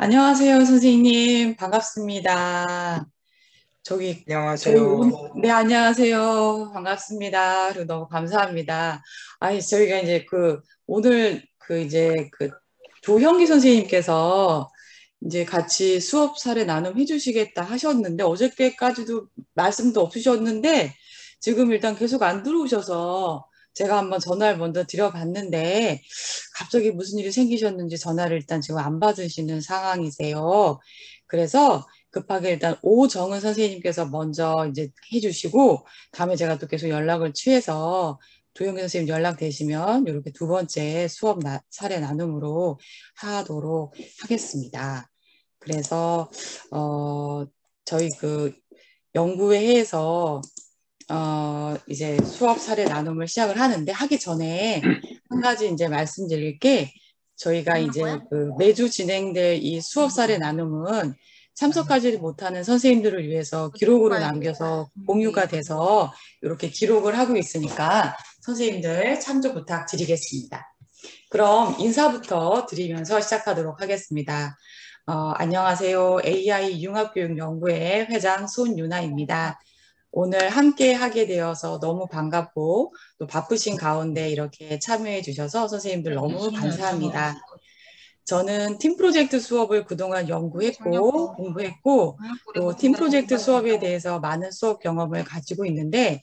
안녕하세요, 선생님. 반갑습니다. 안녕하세요. 네, 안녕하세요. 반갑습니다. 그리고 너무 감사합니다. 아니, 저희가 이제 오늘 조형기 선생님께서 이제 같이 수업 사례 나눔 해주시겠다 하셨는데, 어저께까지도 말씀도 없으셨는데, 지금 일단 계속 안 들어오셔서 제가 한번 전화를 먼저 드려봤는데, 갑자기 무슨 일이 생기셨는지 전화를 일단 지금 안 받으시는 상황이세요. 그래서 급하게 일단 오정은 선생님께서 먼저 이제 해주시고, 다음에 제가 또 계속 연락을 취해서 조영기 선생님 연락 되시면 이렇게 두 번째 사례 나눔으로 하도록 하겠습니다. 그래서 저희 연구회에서 이제 수업 사례 나눔을 시작을 하는데, 하기 전에 한 가지 이제 말씀드릴 게, 저희가 이제 매주 진행될 이 수업 사례 나눔은 참석하지 못하는 선생님들을 위해서 기록으로 남겨서 공유가 돼서 이렇게 기록을 하고 있으니까 선생님들 참조 부탁드리겠습니다. 그럼 인사부터 드리면서 시작하도록 하겠습니다. 안녕하세요. AI 융합교육연구회 회장 손유나입니다. 오늘 함께 하게 되어서 너무 반갑고 또 바쁘신 가운데 이렇게 참여해 주셔서 선생님들 너무 감사합니다. 저는 팀 프로젝트 수업을 그동안 연구했고 공부했고 또 팀 프로젝트 수업에 대해서 많은 수업 경험을 가지고 있는데,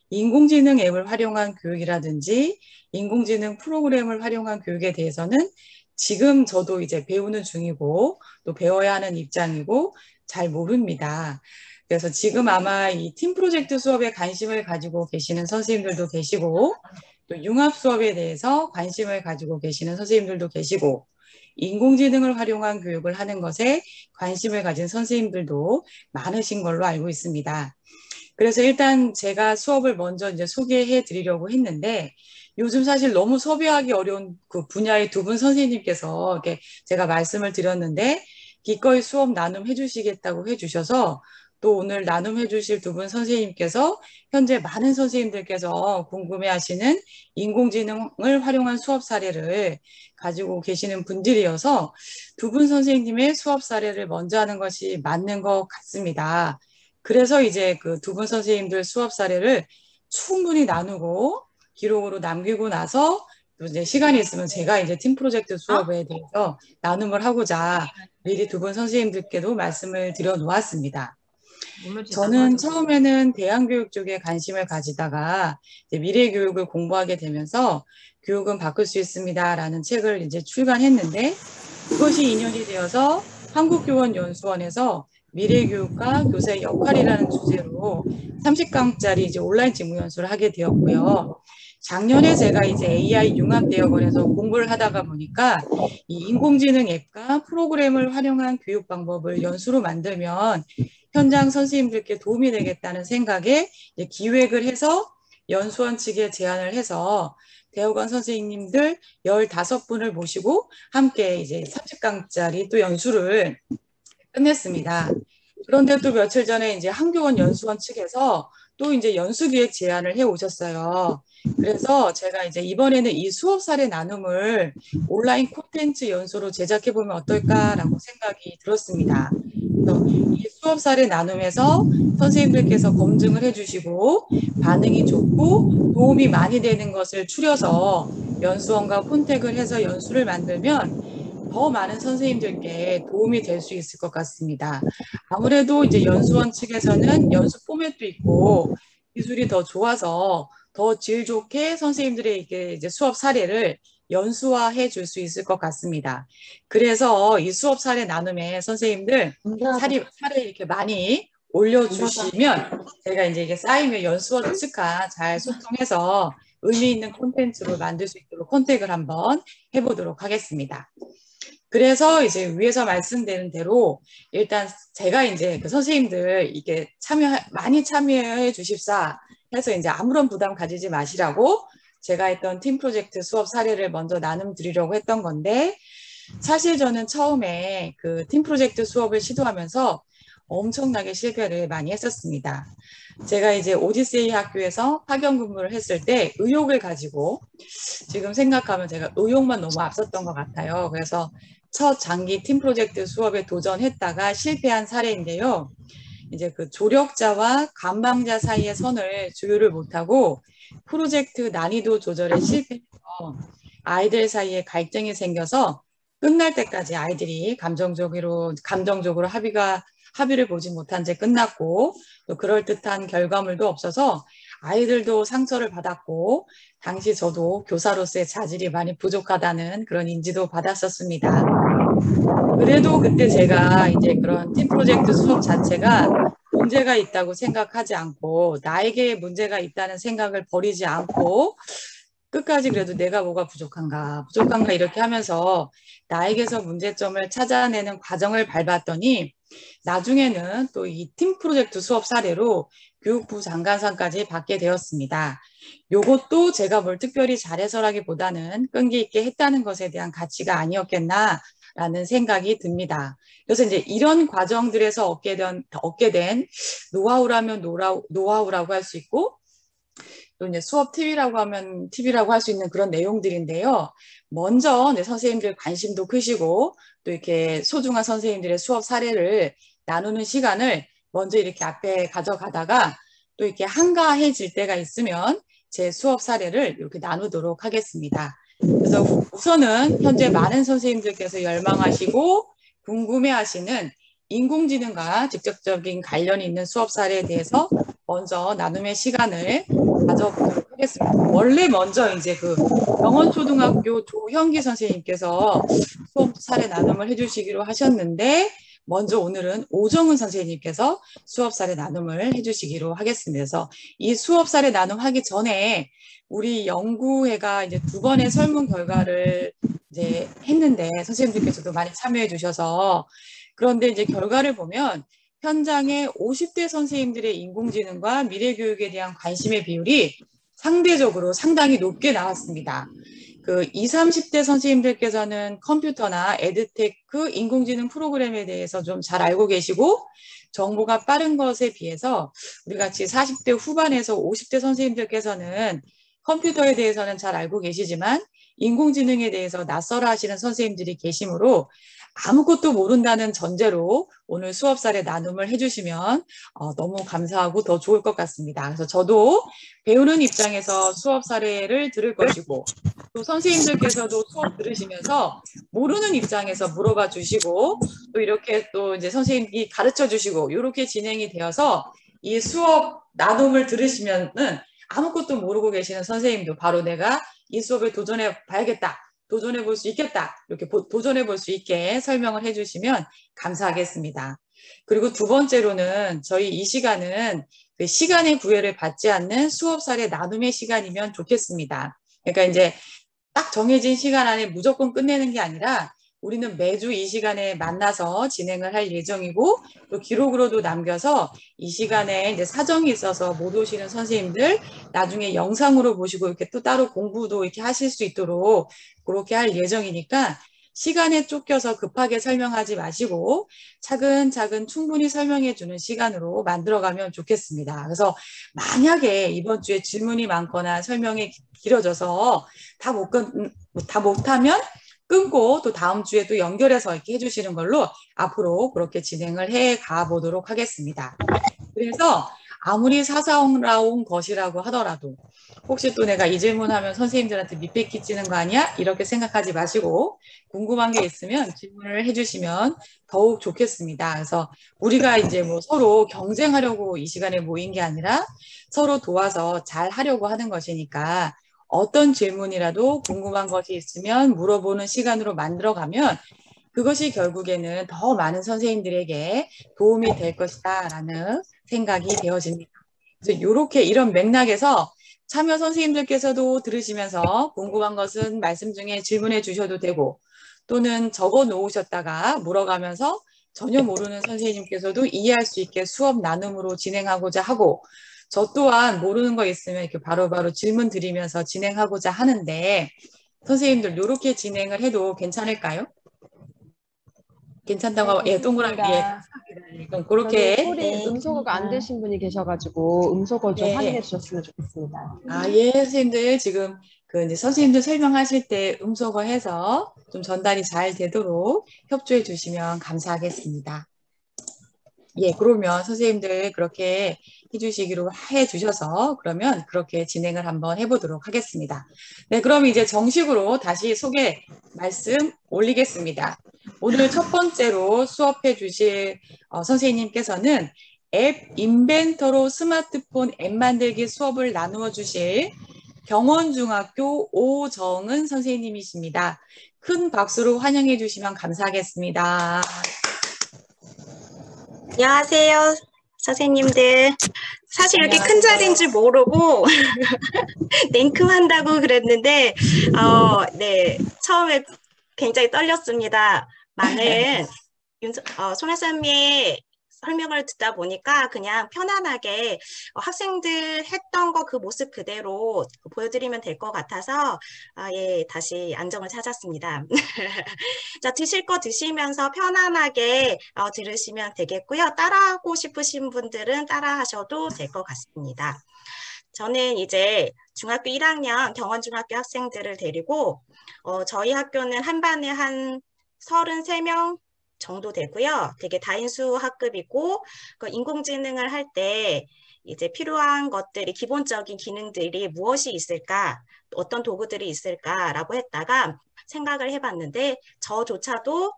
인공지능 앱을 활용한 교육이라든지 인공지능 프로그램을 활용한 교육에 대해서는 지금 저도 이제 배우는 중이고 또 배워야 하는 입장이고 잘 모릅니다. 그래서 지금 아마 이 팀 프로젝트 수업에 관심을 가지고 계시는 선생님들도 계시고, 또 융합 수업에 대해서 관심을 가지고 계시는 선생님들도 계시고, 인공지능을 활용한 교육을 하는 것에 관심을 가진 선생님들도 많으신 걸로 알고 있습니다. 그래서 일단 제가 수업을 먼저 이제 소개해 드리려고 했는데, 요즘 사실 너무 섭외하기 어려운 그 분야의 두 분 선생님께서 이렇게 제가 말씀을 드렸는데, 기꺼이 수업 나눔해 주시겠다고 해 주셔서, 또 오늘 나눔해 주실 두 분 선생님께서 현재 많은 선생님들께서 궁금해 하시는 인공지능을 활용한 수업 사례를 가지고 계시는 분들이어서 두 분 선생님의 수업 사례를 먼저 하는 것이 맞는 것 같습니다. 그래서 이제 그 두 분 선생님들 수업 사례를 충분히 나누고 기록으로 남기고 나서, 또 이제 시간이 있으면 제가 이제 팀 프로젝트 수업에 대해서 나눔을 하고자 미리 두 분 선생님들께도 말씀을 드려 놓았습니다. 저는 처음에는 대안교육 쪽에 관심을 가지다가 이제 미래교육을 공부하게 되면서 교육은 바꿀 수 있습니다라는 책을 이제 출간했는데, 그것이 인연이 되어서 한국교원연수원에서 미래교육과 교사의 역할이라는 주제로 30강짜리 이제 온라인 직무연수를 하게 되었고요. 작년에 제가 이제 AI 융합대학원에서 공부를 하다가 보니까 이 인공지능 앱과 프로그램을 활용한 교육 방법을 연수로 만들면 현장 선생님들께 도움이 되겠다는 생각에 기획을 해서 연수원 측에 제안을 해서 대학원 선생님들 15분을 모시고 함께 이제 30강짜리 또 연수를 끝냈습니다. 그런데 또 며칠 전에 이제 한교원 연수원 측에서 또 이제 연수기획 제안을 해 오셨어요. 그래서 제가 이제 이번에는 이 수업 사례 나눔을 온라인 콘텐츠 연수로 제작해 보면 어떨까라고 생각이 들었습니다. 그래서 이 수업 사례 나눔에서 선생님들께서 검증을 해주시고 반응이 좋고 도움이 많이 되는 것을 추려서 연수원과 콘택을 해서 연수를 만들면 더 많은 선생님들께 도움이 될 수 있을 것 같습니다. 아무래도 이제 연수원 측에서는 연수 포맷도 있고 기술이 더 좋아서 더 질 좋게 선생님들에게 이제 수업 사례를 연수화해 줄 수 있을 것 같습니다. 그래서 이 수업 사례 나눔에 선생님들 사례 이렇게 많이 올려주시면 제가 이제 이게 쌓이면 연수원 측과 잘 소통해서 의미 있는 콘텐츠로 만들 수 있도록 컨택을 한번 해보도록 하겠습니다. 그래서 이제 위에서 말씀드린 대로 일단 제가 이제 그 선생님들 이게 많이 참여해 주십사 해서 이제 아무런 부담 가지지 마시라고 제가 했던 팀 프로젝트 수업 사례를 먼저 나눔 드리려고 했던 건데, 사실 저는 처음에 그 팀 프로젝트 수업을 시도하면서 엄청나게 실패를 많이 했었습니다. 제가 이제 오디세이 학교에서 파견 근무를 했을 때 의욕을 가지고, 지금 생각하면 제가 의욕만 너무 앞섰던 것 같아요. 그래서 첫 장기 팀 프로젝트 수업에 도전했다가 실패한 사례인데요. 이제 그 조력자와 감방자 사이의 선을 조율을 못하고 프로젝트 난이도 조절에 실패해서 아이들 사이에 갈등이 생겨서 끝날 때까지 아이들이 감정적으로 합의를 보지 못한 채 끝났고 또 그럴듯한 결과물도 없어서 아이들도 상처를 받았고 당시 저도 교사로서의 자질이 많이 부족하다는 그런 인지도 받았었습니다. 그래도 그때 제가 이제 그런 팀 프로젝트 수업 자체가 문제가 있다고 생각하지 않고 나에게 문제가 있다는 생각을 버리지 않고 끝까지 그래도 내가 뭐가 부족한가 이렇게 하면서 나에게서 문제점을 찾아내는 과정을 밟았더니 나중에는 또 이 팀 프로젝트 수업 사례로 교육부 장관상까지 받게 되었습니다. 요것도 제가 뭘 특별히 잘해서라기보다는 끈기 있게 했다는 것에 대한 가치가 아니었겠나라는 생각이 듭니다. 그래서 이제 이런 과정들에서 얻게 된 노하우라면 노하우라고 할 수 있고 또 이제 수업 팁이라고 하면 팁이라고 할 수 있는 그런 내용들인데요. 먼저 선생님들 관심도 크시고 또 이렇게 소중한 선생님들의 수업 사례를 나누는 시간을 먼저 이렇게 앞에 가져가다가 또 이렇게 한가해질 때가 있으면 제 수업 사례를 이렇게 나누도록 하겠습니다. 그래서 우선은 현재 많은 선생님들께서 열망하시고 궁금해하시는 인공지능과 직접적인 관련이 있는 수업 사례에 대해서 먼저 나눔의 시간을 가져보도록 하겠습니다. 원래 먼저 이제 그 영원초등학교 조형기 선생님께서 수업 사례 나눔을 해주시기로 하셨는데 먼저 오늘은 오정은 선생님께서 수업 사례 나눔을 해주시기로 하겠습니다. 그래서 이 수업 사례 나눔하기 전에 우리 연구회가 이제 2번의 설문 결과를 이제 했는데 선생님들께서도 많이 참여해 주셔서 그런데 이제 결과를 보면 현장에 50대 선생님들의 인공지능과 미래교육에 대한 관심의 비율이 상대적으로 상당히 높게 나왔습니다. 그 20, 30대 선생님들께서는 컴퓨터나 에드테크, 인공지능 프로그램에 대해서 좀 잘 알고 계시고 정보가 빠른 것에 비해서 우리 같이 40대 후반에서 50대 선생님들께서는 컴퓨터에 대해서는 잘 알고 계시지만 인공지능에 대해서 낯설어 하시는 선생님들이 계시므로 아무것도 모른다는 전제로 오늘 수업 사례 나눔을 해주시면 너무 감사하고 더 좋을 것 같습니다. 그래서 저도 배우는 입장에서 수업 사례를 들을 것이고 또 선생님들께서도 수업 들으시면서 모르는 입장에서 물어봐 주시고 또 이렇게 또 이제 선생님이 가르쳐 주시고 이렇게 진행이 되어서 이 수업 나눔을 들으시면은 아무것도 모르고 계시는 선생님도 바로 내가 이 수업에 도전해 봐야겠다. 도전해 볼 수 있겠다. 이렇게 도전해 볼 수 있게 설명을 해주시면 감사하겠습니다. 그리고 두 번째로는 저희 이 시간은 그 시간의 구애를 받지 않는 수업 사례 나눔의 시간이면 좋겠습니다. 그러니까 이제 딱 정해진 시간 안에 무조건 끝내는 게 아니라 우리는 매주 이 시간에 만나서 진행을 할 예정이고 또 기록으로도 남겨서 이 시간에 이제 사정이 있어서 못 오시는 선생님들 나중에 영상으로 보시고 이렇게 또 따로 공부도 이렇게 하실 수 있도록 그렇게 할 예정이니까 시간에 쫓겨서 급하게 설명하지 마시고 차근차근 충분히 설명해 주는 시간으로 만들어가면 좋겠습니다. 그래서 만약에 이번 주에 질문이 많거나 설명이 길어져서 다 못하면 끊고 또 다음 주에 또 연결해서 이렇게 해주시는 걸로 앞으로 그렇게 진행을 해 가보도록 하겠습니다. 그래서 아무리 사사로운 것이라고 하더라도 혹시 또 내가 이 질문하면 선생님들한테 밑에 끼치는 거 아니야? 이렇게 생각하지 마시고 궁금한 게 있으면 질문을 해주시면 더욱 좋겠습니다. 그래서 우리가 이제 뭐 서로 경쟁하려고 이 시간에 모인 게 아니라 서로 도와서 잘 하려고 하는 것이니까 어떤 질문이라도 궁금한 것이 있으면 물어보는 시간으로 만들어가면 그것이 결국에는 더 많은 선생님들에게 도움이 될 것이다라는 생각이 되어집니다. 그래서 이런 맥락에서 참여 선생님들께서도 들으시면서 궁금한 것은 말씀 중에 질문해 주셔도 되고 또는 적어 놓으셨다가 물어가면서 전혀 모르는 선생님께서도 이해할 수 있게 수업 나눔으로 진행하고자 하고 저 또한 모르는 거 있으면 이렇게 바로바로 질문 드리면서 진행하고자 하는데 선생님들 이렇게 진행을 해도 괜찮을까요? 괜찮다고 네, 예 동그라미 괜찮습니다. 예 그럼 그렇게 소리 음소거가 안 되신 분이 계셔가지고 음소거 좀 네. 확인해 주셨으면 좋겠습니다. 예 선생님들 지금 그 이제 선생님들 설명하실 때 음소거해서 좀 전달이 잘 되도록 협조해 주시면 감사하겠습니다. 예, 그러면 선생님들 그렇게 해주시기로 해주셔서 그러면 그렇게 진행을 한번 해보도록 하겠습니다. 네, 그럼 이제 정식으로 다시 소개 말씀 올리겠습니다. 오늘 첫 번째로 수업해 주실 선생님께서는 앱 인벤터로 스마트폰 앱 만들기 수업을 나누어 주실 경원중학교 오정은 선생님이십니다. 큰 박수로 환영해 주시면 감사하겠습니다. 안녕하세요, 선생님들. 사실 이렇게 큰 자리인 줄 모르고 냉큼 한다고 그랬는데 네, 처음에 굉장히 떨렸습니다. 많은 손혜선미의 설명을 듣다 보니까 그냥 편안하게 학생들 했던 거 그 모습 그대로 보여드리면 될 것 같아서 예, 다시 안정을 찾았습니다. 자, 드실 거 드시면서 편안하게 들으시면 되겠고요. 따라하고 싶으신 분들은 따라하셔도 될 것 같습니다. 저는 이제 중학교 1학년 경원중학교 학생들을 데리고 저희 학교는 한 반에 한 33명 정도 되고요. 되게 다인수 학급이고 그 인공지능을 할 때 이제 필요한 것들이 기본적인 기능들이 무엇이 있을까, 어떤 도구들이 있을까라고 했다가 생각을 해봤는데 저조차도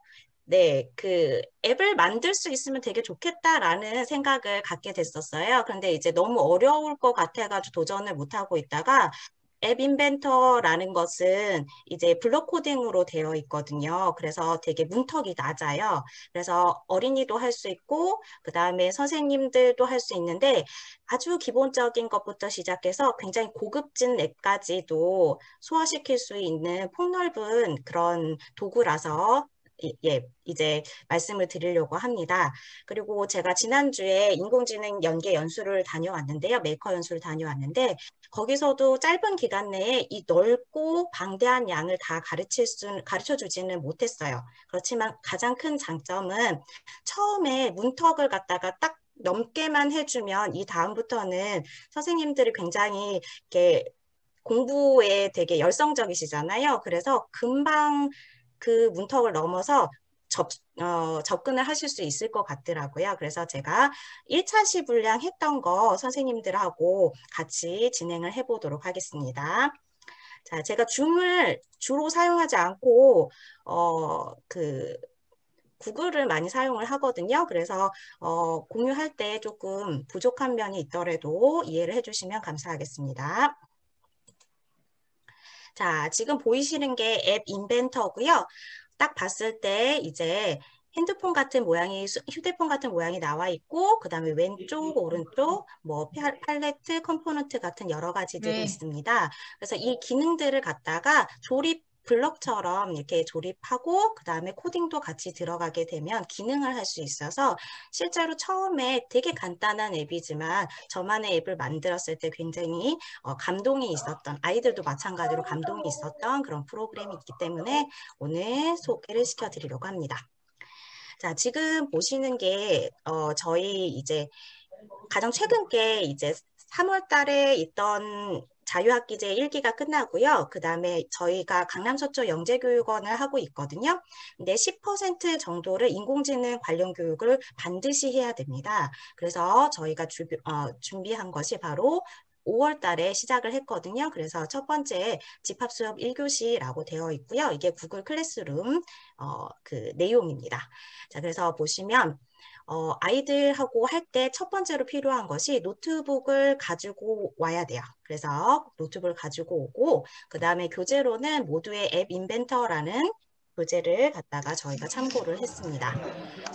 네, 그 앱을 만들 수 있으면 되게 좋겠다라는 생각을 갖게 됐었어요. 그런데 이제 너무 어려울 것 같아가지고 도전을 못하고 있다가 앱 인벤터라는 것은 이제 블록 코딩으로 되어 있거든요. 그래서 되게 문턱이 낮아요. 그래서 어린이도 할 수 있고 그 다음에 선생님들도 할 수 있는데 아주 기본적인 것부터 시작해서 굉장히 고급진 앱까지도 소화시킬 수 있는 폭넓은 그런 도구라서 예, 이제 말씀을 드리려고 합니다. 그리고 제가 지난주에 인공지능 연계 연수를 다녀왔는데요. 메이커 연수를 다녀왔는데 거기서도 짧은 기간 내에 이 넓고 방대한 양을 다 가르쳐 주지는 못했어요. 그렇지만 가장 큰 장점은 처음에 문턱을 갖다가 딱 넘게만 해주면 이 다음부터는 선생님들이 굉장히 이렇게 공부에 되게 열성적이시잖아요. 그래서 금방 그 문턱을 넘어서 접근을 하실 수 있을 것 같더라고요. 그래서 제가 1차 시분량 했던 거 선생님들하고 같이 진행을 해보도록 하겠습니다. 자, 제가 줌을 주로 사용하지 않고 구글을 많이 사용을 하거든요. 그래서 공유할 때 조금 부족한 면이 있더라도 이해를 해주시면 감사하겠습니다. 자, 지금 보이시는 게 앱 인벤터고요. 딱 봤을 때 이제 핸드폰 같은 모양이, 휴대폰 같은 모양이 나와 있고, 그 다음에 왼쪽, 오른쪽, 뭐 팔레트, 컴포넌트 같은 여러 가지들이 있습니다. 그래서 이 기능들을 갖다가 블럭처럼 이렇게 조립하고 그 다음에 코딩도 같이 들어가게 되면 기능을 할 수 있어서 실제로 처음에 되게 간단한 앱이지만 저만의 앱을 만들었을 때 굉장히 감동이 있었던, 아이들도 마찬가지로 감동이 있었던 그런 프로그램이 있기 때문에 오늘 소개를 시켜드리려고 합니다. 자, 지금 보시는 게 저희 이제 가장 최근 게 이제 3월 달에 있던 자유학기제 1기가 끝나고요. 그 다음에 저희가 강남서초 영재교육원을 하고 있거든요. 근데 10% 정도를 인공지능 관련 교육을 반드시 해야 됩니다. 그래서 저희가 준비한 것이 바로 5월 달에 시작을 했거든요. 그래서 첫 번째 집합수업 1교시라고 되어 있고요. 이게 구글 클래스룸 그 내용입니다. 자, 그래서 보시면 아이들하고 할 때 첫 번째로 필요한 것이 노트북을 가지고 와야 돼요. 그래서 노트북을 가지고 오고 그 다음에 교재로는 모두의 앱 인벤터라는 교재를 갖다가 저희가 참고를 했습니다.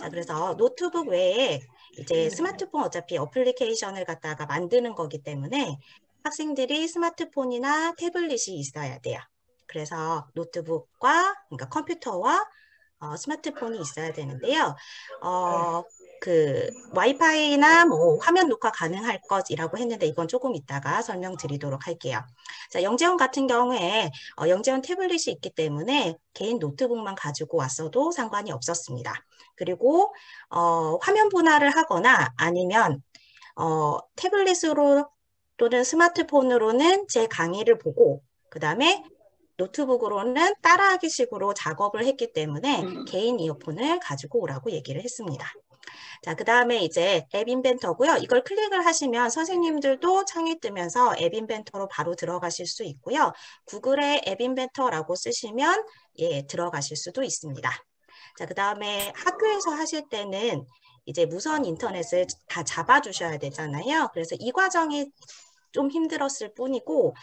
자, 그래서 노트북 외에 이제 스마트폰 어차피 어플리케이션을 갖다가 만드는 거기 때문에 학생들이 스마트폰이나 태블릿이 있어야 돼요. 그래서 노트북과 그러니까 컴퓨터와 스마트폰이 있어야 되는데요. 그 와이파이나 뭐 화면 녹화 가능할 것이라고 했는데 이건 조금 이따가 설명드리도록 할게요. 자, 영재원 같은 경우에 영재원 태블릿이 있기 때문에 개인 노트북만 가지고 왔어도 상관이 없었습니다. 그리고 화면 분할을 하거나 아니면 태블릿으로 또는 스마트폰으로는 제 강의를 보고 그 다음에 노트북으로는 따라하기 식으로 작업을 했기 때문에 개인 이어폰을 가지고 오라고 얘기를 했습니다. 자, 그 다음에 이제 앱 인벤터고요. 이걸 클릭을 하시면 선생님들도 창이 뜨면서 앱 인벤터로 바로 들어가실 수 있고요. 구글에 앱 인벤터라고 쓰시면 예, 들어가실 수도 있습니다. 자, 그 다음에 학교에서 하실 때는 이제 무선 인터넷을 다 잡아주셔야 되잖아요. 그래서 이 과정이 좀 힘들었을 뿐이고,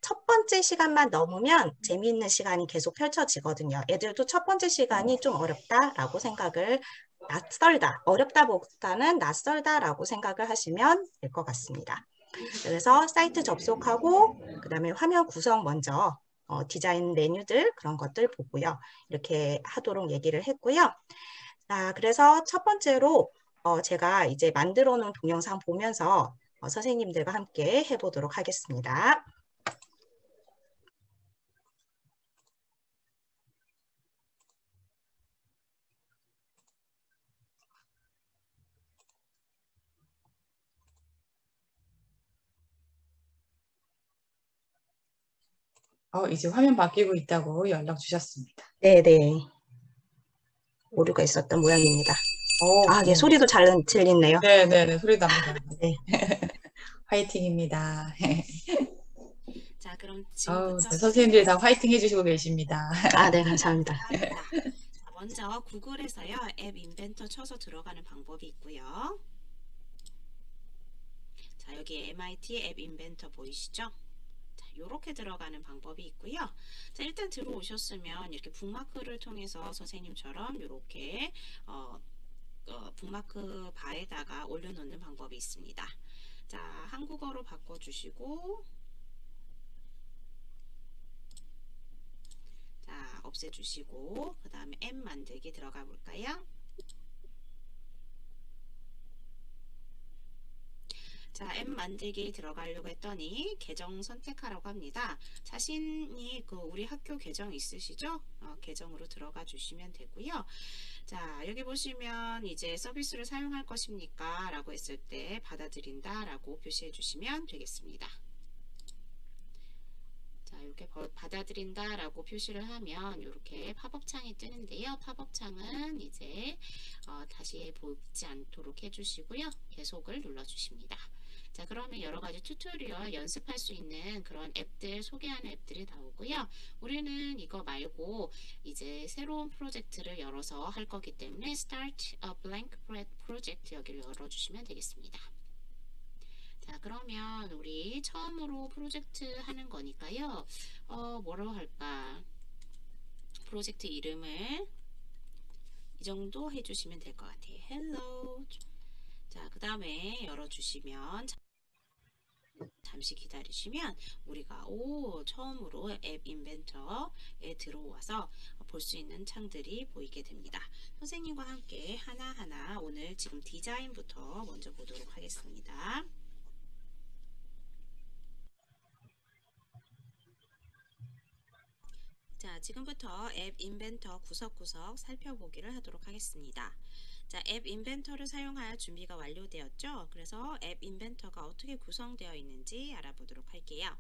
첫 번째 시간만 넘으면 재미있는 시간이 계속 펼쳐지거든요. 애들도 첫 번째 시간이 좀 어렵다라고 생각을 낯설다, 어렵다보다는 낯설다라고 생각을 하시면 될 것 같습니다. 그래서 사이트 접속하고 그 다음에 화면 구성 먼저 디자인 메뉴들 그런 것들 보고요. 이렇게 하도록 얘기를 했고요. 자, 그래서 첫 번째로 제가 이제 만들어 놓은 동영상 보면서 선생님들과 함께 해보도록 하겠습니다. 이제 화면 바뀌고 있다고 연락 주셨습니다. 네네. 오류가 있었던 모양입니다. 아, 예, 네. 소리도 잘 들리네요. 네네네, 소리 납니다. 네. 화이팅입니다. 자, 그럼 지금부터 네, 선생님들이 다 화이팅 해주시고 계십니다. 아, 네, 감사합니다. 합니다. 자, 먼저 구글에서요, 앱 인벤터 쳐서 들어가는 방법이 있고요. 자, 여기 MIT 앱 인벤터 보이시죠? 자, 이렇게 들어가는 방법이 있고요. 자, 일단 들어오셨으면 이렇게 북마크를 통해서 선생님처럼 이렇게 북마크 바에다가 올려놓는 방법이 있습니다. 자, 한국어로 바꿔주시고, 자, 없애주시고, 그 다음에 앱 만들기 들어가 볼까요? 자, 앱 만들기 들어가려고 했더니 계정 선택하라고 합니다. 자신이 우리 학교 계정 있으시죠? 계정으로 들어가 주시면 되고요. 자, 여기 보시면 이제 서비스를 사용할 것입니까? 라고 했을 때 받아들인다 라고 표시해 주시면 되겠습니다. 자, 이렇게 받아들인다 라고 표시를 하면 이렇게 팝업 창이 뜨는데요. 팝업 창은 이제 다시 보이지 않도록 해주시고요. 계속을 눌러주십니다. 자, 그러면 여러 가지 튜토리얼 연습할 수 있는 그런 앱들, 소개하는 앱들이 나오고요. 우리는 이거 말고 이제 새로운 프로젝트를 열어서 할 거기 때문에 Start a Blank Project 여기를 열어주시면 되겠습니다. 자, 그러면 우리 처음으로 프로젝트 하는 거니까요. 뭐라고 할까? 프로젝트 이름을 이 정도 해주시면 될 것 같아요. Hello. 자, 그 다음에 열어주시면 잠시 기다리시면 우리가 처음으로 앱 인벤터에 들어와서 볼 수 있는 창들이 보이게 됩니다. 선생님과 함께 하나하나 오늘 지금 디자인부터 먼저 보도록 하겠습니다. 자, 지금부터 앱 인벤터 구석구석 살펴보기를 하도록 하겠습니다. 자, 앱 인벤터를 사용할 준비가 완료되었죠? 그래서 앱 인벤터가 어떻게 구성되어 있는지 알아보도록 할게요.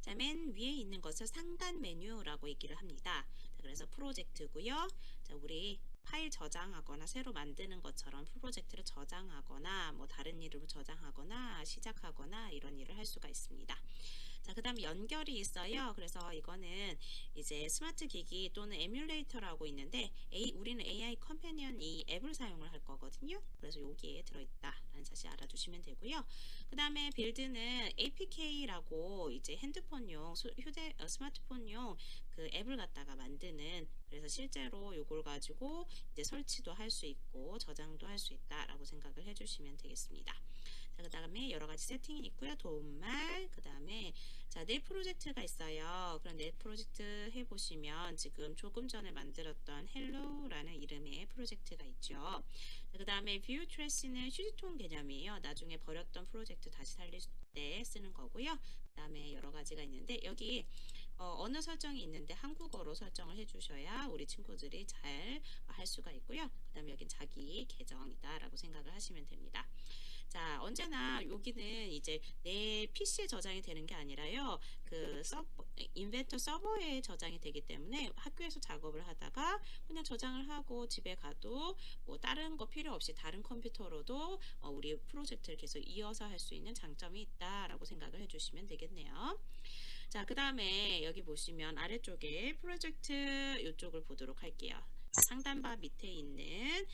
자, 맨 위에 있는 것을 상단 메뉴라고 얘기를 합니다. 자, 그래서 프로젝트고요. 자, 우리 파일 저장하거나 새로 만드는 것처럼 프로젝트를 저장하거나 뭐 다른 이름으로 저장하거나 시작하거나 이런 일을 할 수가 있습니다. 자, 그 다음 연결이 있어요. 그래서 이거는 이제 스마트 기기 또는 에뮬레이터라고 있는데 우리는 AI 컴패니언 이 앱을 사용을 할 거거든요. 그래서 여기에 들어있다라는 사실 알아두시면 되고요. 그 다음에 빌드는 APK라고 이제 핸드폰용 스마트폰용 그 앱을 갖다가 만드는, 그래서 실제로 이걸 가지고 이제 설치도 할 수 있고 저장도 할 수 있다라고 생각을 해주시면 되겠습니다. 자, 그 다음에 여러 가지 세팅이 있고요. 도움말, 그 다음에 자, 넷 프로젝트가 있어요. 그럼 넷 프로젝트 해보시면 지금 조금 전에 만들었던 헬로라는 이름의 프로젝트가 있죠. 그 다음에 뷰 트레스는 휴지통 개념이에요. 나중에 버렸던 프로젝트 다시 살릴 때 쓰는 거고요. 그 다음에 여러 가지가 있는데 여기 언어 설정이 있는데 한국어로 설정을 해주셔야 우리 친구들이 잘 할 수가 있고요. 그 다음에 여긴 자기 계정이다 라고 생각을 하시면 됩니다. 자, 언제나 여기는 이제 내 PC에 저장이 되는 게 아니라요. 그 인벤터 서버에 저장이 되기 때문에 학교에서 작업을 하다가 그냥 저장을 하고 집에 가도 뭐 다른 거 필요 없이 다른 컴퓨터로도 우리 프로젝트를 계속 이어서 할 수 있는 장점이 있다라고 생각을 해주시면 되겠네요. 자, 그 다음에 여기 보시면 아래쪽에 프로젝트 이쪽을 보도록 할게요. 상단바 밑에 있는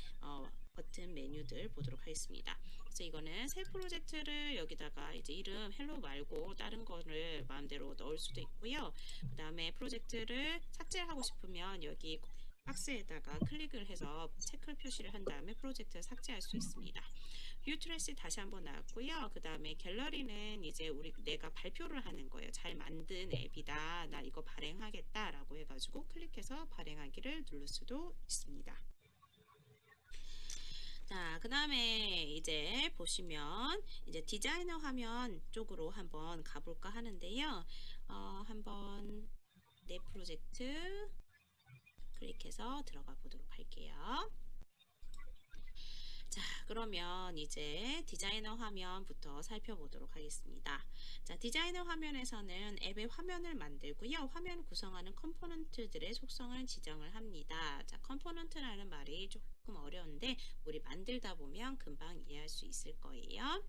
버튼 메뉴들 보도록 하겠습니다. 그래서 이거는 새 프로젝트를 여기다가 이제 이름 헬로 말고 다른 거를 마음대로 넣을 수도 있고요. 그 다음에 프로젝트를 삭제하고 싶으면 여기 박스에다가 클릭을 해서 체크 표시를 한 다음에 프로젝트를 삭제할 수 있습니다. 뷰 트레시 다시 한번 나왔고요. 그 다음에 갤러리는 이제 내가 발표를 하는 거예요. 잘 만든 앱이다. 나 이거 발행하겠다 라고 해가지고 클릭해서 발행하기를 누를 수도 있습니다. 자, 그 다음에 이제 보시면 이제 디자이너 화면 쪽으로 한번 가볼까 하는데요. 한번 내 프로젝트 클릭해서 들어가 보도록 할게요. 자, 그러면 이제 디자이너 화면부터 살펴보도록 하겠습니다. 자, 디자이너 화면에서는 앱의 화면을 만들고요. 화면을 구성하는 컴포넌트들의 속성을 지정을 합니다. 자, 컴포넌트라는 말이 조금 어려운데 우리 만들다 보면 금방 이해할 수 있을 거예요.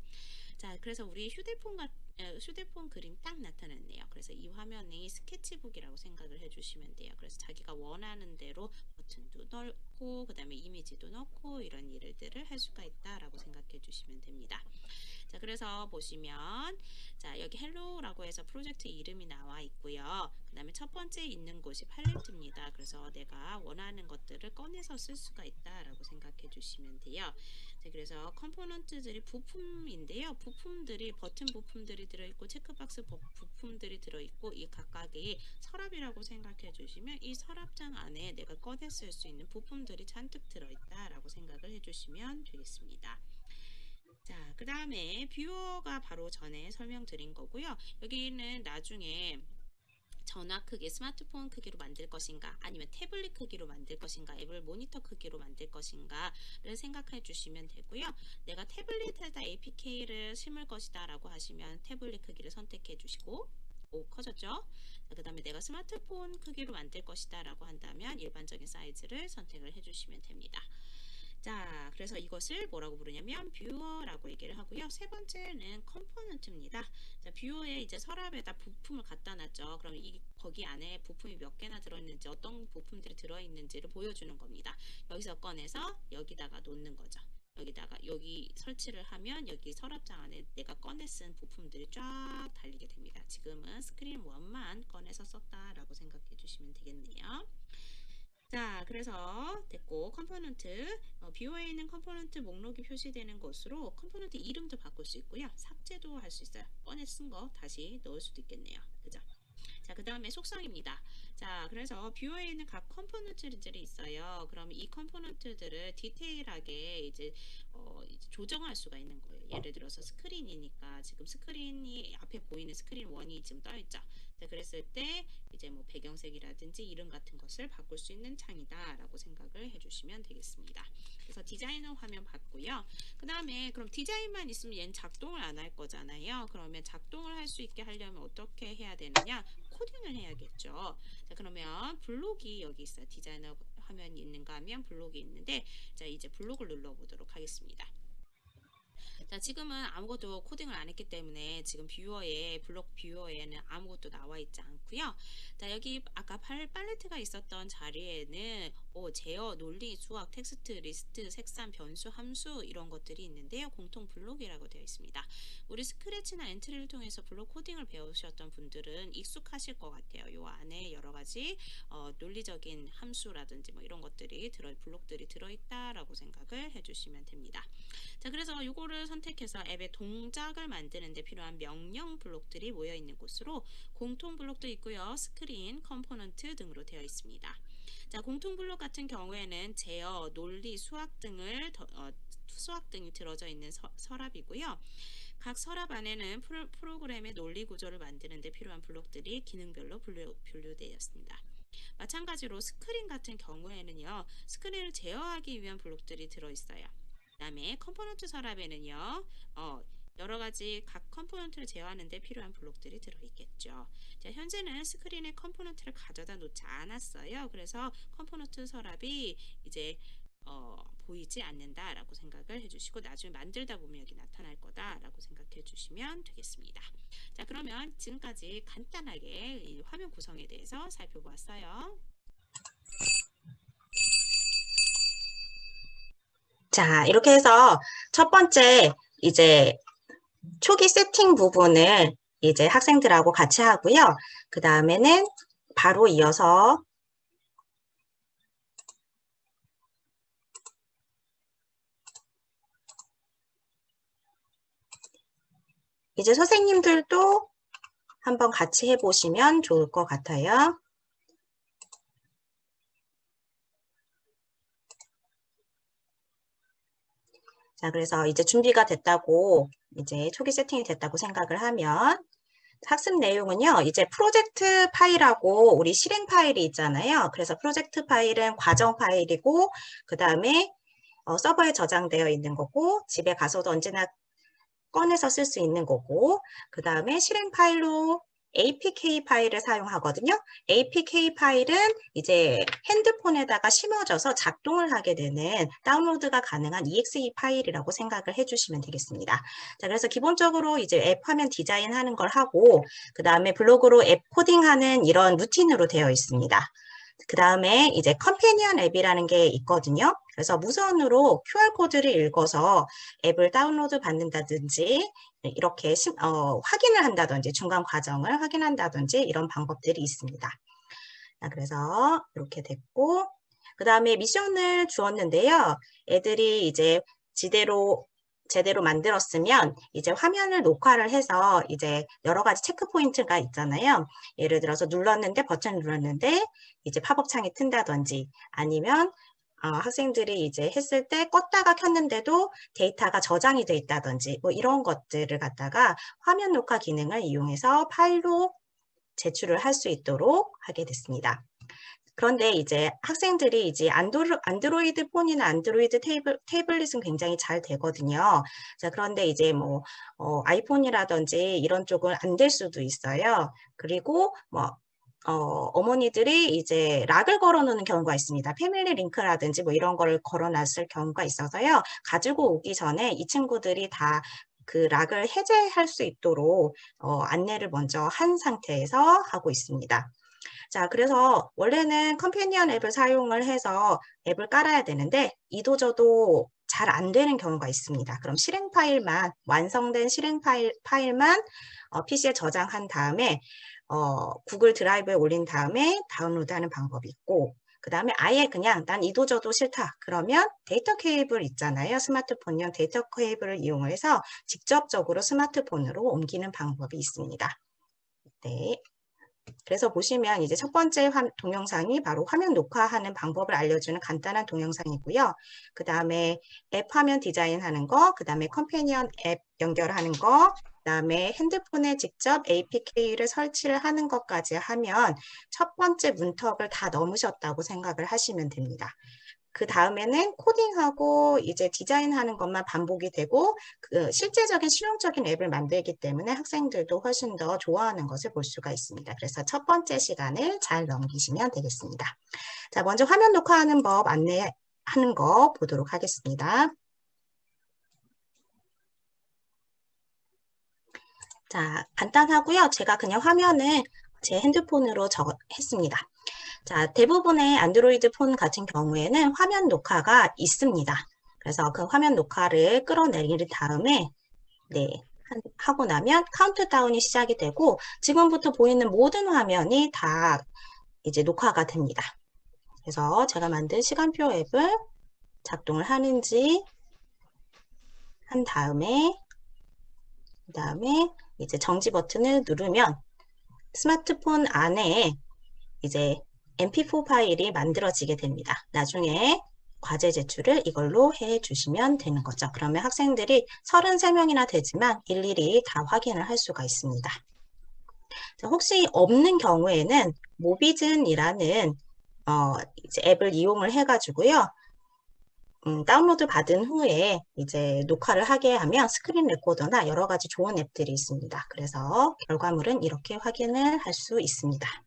자, 그래서 우리 휴대폰 그림 딱 나타났네요. 그래서 이 화면이 스케치북이라고 생각을 해주시면 돼요. 그래서 자기가 원하는 대로 버튼도 넣고 그 다음에 이미지도 넣고 이런 일들을 할 수가 있다라고 생각해 주시면 됩니다. 자, 그래서 보시면 자, 여기 헬로우라고 해서 프로젝트 이름이 나와 있고요. 그 다음에 첫 번째 있는 곳이 팔레트입니다. 그래서 내가 원하는 것들을 꺼내서 쓸 수가 있다라고 생각해 주시면 돼요. 자, 그래서 컴포넌트들이 부품인데요. 부품들이 버튼 부품들이 들어있고 체크박스 부품들이 들어있고 이 각각이 서랍이라고 생각해 주시면 이 서랍장 안에 내가 꺼내 쓸 수 있는 부품들이 잔뜩 들어있다라고 생각을 해주시면 되겠습니다. 자, 그 다음에 뷰어가 바로 전에 설명드린 거고요. 여기는 나중에 전화 크기, 스마트폰 크기로 만들 것인가 아니면 태블릿 크기로 만들 것인가 앱을 모니터 크기로 만들 것인가를 생각해 주시면 되고요. 내가 태블릿에다 APK를 심을 것이다 라고 하시면 태블릿 크기를 선택해 주시고 오, 커졌죠? 그 다음에 내가 스마트폰 크기로 만들 것이다 라고 한다면 일반적인 사이즈를 선택을 해주시면 됩니다. 자, 그래서 이것을 뭐라고 부르냐면 뷰어라고 얘기를 하고요. 세 번째는 컴포넌트입니다. 자, 뷰어에 이제 서랍에다 부품을 갖다 놨죠. 그럼 거기 안에 부품이 몇 개나 들어있는지 어떤 부품들이 들어있는지를 보여주는 겁니다. 여기서 꺼내서 여기다가 놓는 거죠. 여기 설치를 하면 여기 서랍장 안에 내가 꺼내 쓴 부품들이 쫙 달리게 됩니다. 지금은 스크린 1만 꺼내서 썼다라고 생각해 주시면 되겠네요. 자, 그래서 됐고 컴포넌트 뷰어에 있는 컴포넌트 목록이 표시되는 곳으로 컴포넌트 이름도 바꿀 수 있고요. 삭제도 할 수 있어요. 꺼내 쓴 거 다시 넣을 수도 있겠네요. 그죠? 자, 그 다음에 속성입니다. 자, 그래서 뷰어에 있는 각 컴포넌트들이 있어요. 그럼 이 컴포넌트들을 디테일하게 이제 조정할 수가 있는 거예요. 예를 들어서 스크린이니까 지금 스크린이 앞에 보이는 스크린 1이 지금 떠 있죠. 자, 그랬을 때 이제 뭐 배경색이라든지 이름 같은 것을 바꿀 수 있는 창이다라고 생각을 해주시면 되겠습니다. 그래서 디자이너 화면 봤고요. 그 다음에 그럼 디자인만 있으면 얘는 작동을 안 할 거잖아요. 그러면 작동을 할 수 있게 하려면 어떻게 해야 되느냐? 코딩을 해야겠죠. 자, 그러면 블록이 여기 있어요. 디자이너 화면이 있는가 하면 블록이 있는데 자, 이제 블록을 눌러보도록 하겠습니다. 자, 지금은 아무것도 코딩을 안 했기 때문에 지금 블록 뷰어에는 아무것도 나와 있지 않고요. 자, 여기 아까 팔레트가 있었던 자리에는 제어, 논리, 수학, 텍스트, 리스트, 색상, 변수, 함수 이런 것들이 있는데요. 공통 블록이라고 되어 있습니다. 우리 스크래치나 엔트리를 통해서 블록 코딩을 배우셨던 분들은 익숙하실 것 같아요. 요 안에 여러 가지 논리적인 함수라든지 뭐 이런 것들이 블록들이 들어있다라고 생각을 해주시면 됩니다. 자, 그래서 이거를 선택해서 앱의 동작을 만드는 데 필요한 명령 블록들이 모여 있는 곳으로 공통 블록도 있고요. 스크린, 컴포넌트 등으로 되어 있습니다. 자, 공통 블록 같은 경우에는 제어, 논리, 수학 등이 들어져 있는 서랍이고요. 각 서랍 안에는 프로그램의 논리 구조를 만드는 데 필요한 블록들이 기능별로 분류되어 있습니다. 마찬가지로 스크린 같은 경우에는요. 스크린을 제어하기 위한 블록들이 들어있어요. 그다음에 컴포넌트 서랍에는요. 여러 가지 각 컴포넌트를 제어하는 데 필요한 블록들이 들어있겠죠. 자, 현재는 스크린에 컴포넌트를 가져다 놓지 않았어요. 그래서 컴포넌트 서랍이 이제 보이지 않는다라고 생각을 해주시고 나중에 만들다 보면 여기 나타날 거다라고 생각해 주시면 되겠습니다. 자, 그러면 지금까지 간단하게 이 화면 구성에 대해서 살펴보았어요. 자, 이렇게 해서 첫 번째 이제 초기 세팅 부분을 이제 학생들하고 같이 하고요. 그 다음에는 바로 이어서 이제 선생님들도 한번 같이 해보시면 좋을 것 같아요. 자, 그래서 이제 준비가 됐다고, 이제 초기 세팅이 됐다고 생각을 하면 학습 내용은요, 이제 프로젝트 파일하고 우리 실행 파일이 있잖아요. 그래서 프로젝트 파일은 과정 파일이고, 그 다음에 서버에 저장되어 있는 거고, 집에 가서도 언제나 꺼내서 쓸 수 있는 거고, 그 다음에 실행 파일로 APK 파일을 사용하거든요. APK 파일은 이제 핸드폰에다가 심어져서 작동을 하게 되는 다운로드가 가능한 EXE 파일이라고 생각을 해주시면 되겠습니다. 자, 그래서 기본적으로 이제 앱 화면 디자인하는 걸 하고, 그 다음에 블로그로 앱 코딩하는 이런 루틴으로 되어 있습니다. 그 다음에 이제 컴패니언 앱이라는 게 있거든요. 그래서 무선으로 QR코드를 읽어서 앱을 다운로드 받는다든지 이렇게 확인을 한다든지 중간 과정을 확인한다든지 이런 방법들이 있습니다. 그래서 이렇게 됐고 그 다음에 미션을 주었는데요. 애들이 이제 제대로 만들었으면 이제 화면을 녹화를 해서 이제 여러 가지 체크 포인트가 있잖아요. 예를 들어서 버튼 눌렀는데 이제 팝업 창이 튼다든지 아니면 학생들이 이제 했을 때 껐다가 켰는데도 데이터가 저장이 돼 있다든지 뭐 이런 것들을 갖다가 화면 녹화 기능을 이용해서 파일로 제출을 할 수 있도록 하게 됐습니다. 그런데 이제 학생들이 이제 안드로이드 폰이나 안드로이드 태블릿은 굉장히 잘 되거든요. 자, 그런데 이제 뭐 아이폰이라든지 이런 쪽은 안 될 수도 있어요. 그리고 뭐 어머니들이 이제 락을 걸어놓는 경우가 있습니다. 패밀리 링크라든지 뭐 이런 거를 걸어놨을 경우가 있어서요. 가지고 오기 전에 이 친구들이 다 그 락을 해제할 수 있도록 안내를 먼저 한 상태에서 하고 있습니다. 자, 그래서 원래는 컴패니언 앱을 사용을 해서 앱을 깔아야 되는데 이도저도 잘 안 되는 경우가 있습니다. 그럼 실행 파일만 완성된 실행 파일만 PC에 저장한 다음에 구글 드라이브에 올린 다음에 다운로드하는 방법이 있고 그 다음에 아예 그냥 난 이도저도 싫다. 그러면 데이터 케이블 있잖아요. 스마트폰용 데이터 케이블을 이용해서 직접적으로 스마트폰으로 옮기는 방법이 있습니다. 네. 그래서 보시면 이제 첫 번째 동영상이 바로 화면 녹화하는 방법을 알려주는 간단한 동영상이고요. 그 다음에 앱 화면 디자인하는 거, 그 다음에 컴패니언 앱 연결하는 거, 그 다음에 핸드폰에 직접 APK를 설치를 하는 것까지 하면 첫 번째 문턱을 다 넘으셨다고 생각을 하시면 됩니다. 그 다음에는 코딩하고 이제 디자인하는 것만 반복이 되고 그 실제적인 실용적인 앱을 만들기 때문에 학생들도 훨씬 더 좋아하는 것을 볼 수가 있습니다. 그래서 첫 번째 시간을 잘 넘기시면 되겠습니다. 자, 먼저 화면 녹화하는 법 안내하는 거 보도록 하겠습니다. 자, 간단하고요. 제가 그냥 화면을 제 핸드폰으로 했습니다. 자, 대부분의 안드로이드 폰 같은 경우에는 화면 녹화가 있습니다. 그래서 그 화면 녹화를 끌어내린 다음에 하고 나면 카운트다운이 시작이 되고 지금부터 보이는 모든 화면이 다 이제 녹화가 됩니다. 그래서 제가 만든 시간표 앱을 작동을 하는지 한 다음에 그다음에 이제 정지 버튼을 누르면 스마트폰 안에 이제 MP4 파일이 만들어지게 됩니다. 나중에 과제 제출을 이걸로 해주시면 되는 거죠. 그러면 학생들이 33명이나 되지만 일일이 다 확인을 할 수가 있습니다. 자, 혹시 없는 경우에는 모비즌이라는 이제 앱을 이용을 해가지고요. 다운로드 받은 후에 이제 녹화를 하게 하면 스크린 레코더나 여러 가지 좋은 앱들이 있습니다. 그래서 결과물은 이렇게 확인을 할 수 있습니다.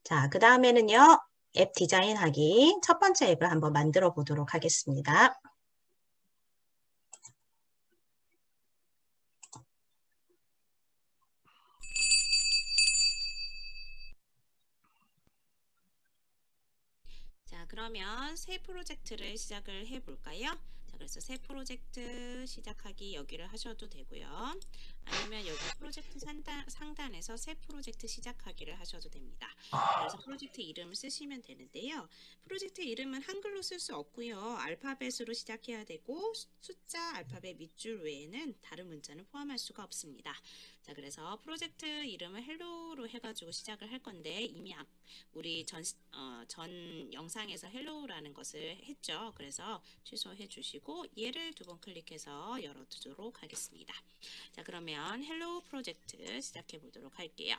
자, 그 다음에는요, 앱 디자인하기 첫 번째 앱을 한번 만들어 보도록 하겠습니다. 자, 그러면 새 프로젝트를 시작을 해 볼까요? 자, 그래서 새 프로젝트 시작하기 여기를 하셔도 되고요. 아니면 여기 프로젝트 상단에서 새 프로젝트 시작하기를 하셔도 됩니다. 그래서 프로젝트 이름을 쓰시면 되는데요. 프로젝트 이름은 한글로 쓸 수 없고요. 알파벳으로 시작해야 되고 숫자 알파벳 밑줄 외에는 다른 문자는 포함할 수가 없습니다. 자, 그래서 프로젝트 이름을 헬로우로 해가지고 시작을 할 건데 이미 우리 전 영상에서 헬로우라는 것을 했죠. 그래서 취소해 주시고 얘를 2번 클릭해서 열어두도록 하겠습니다. 자, 그러면 헬로우 프로젝트 시작해 보도록 할게요.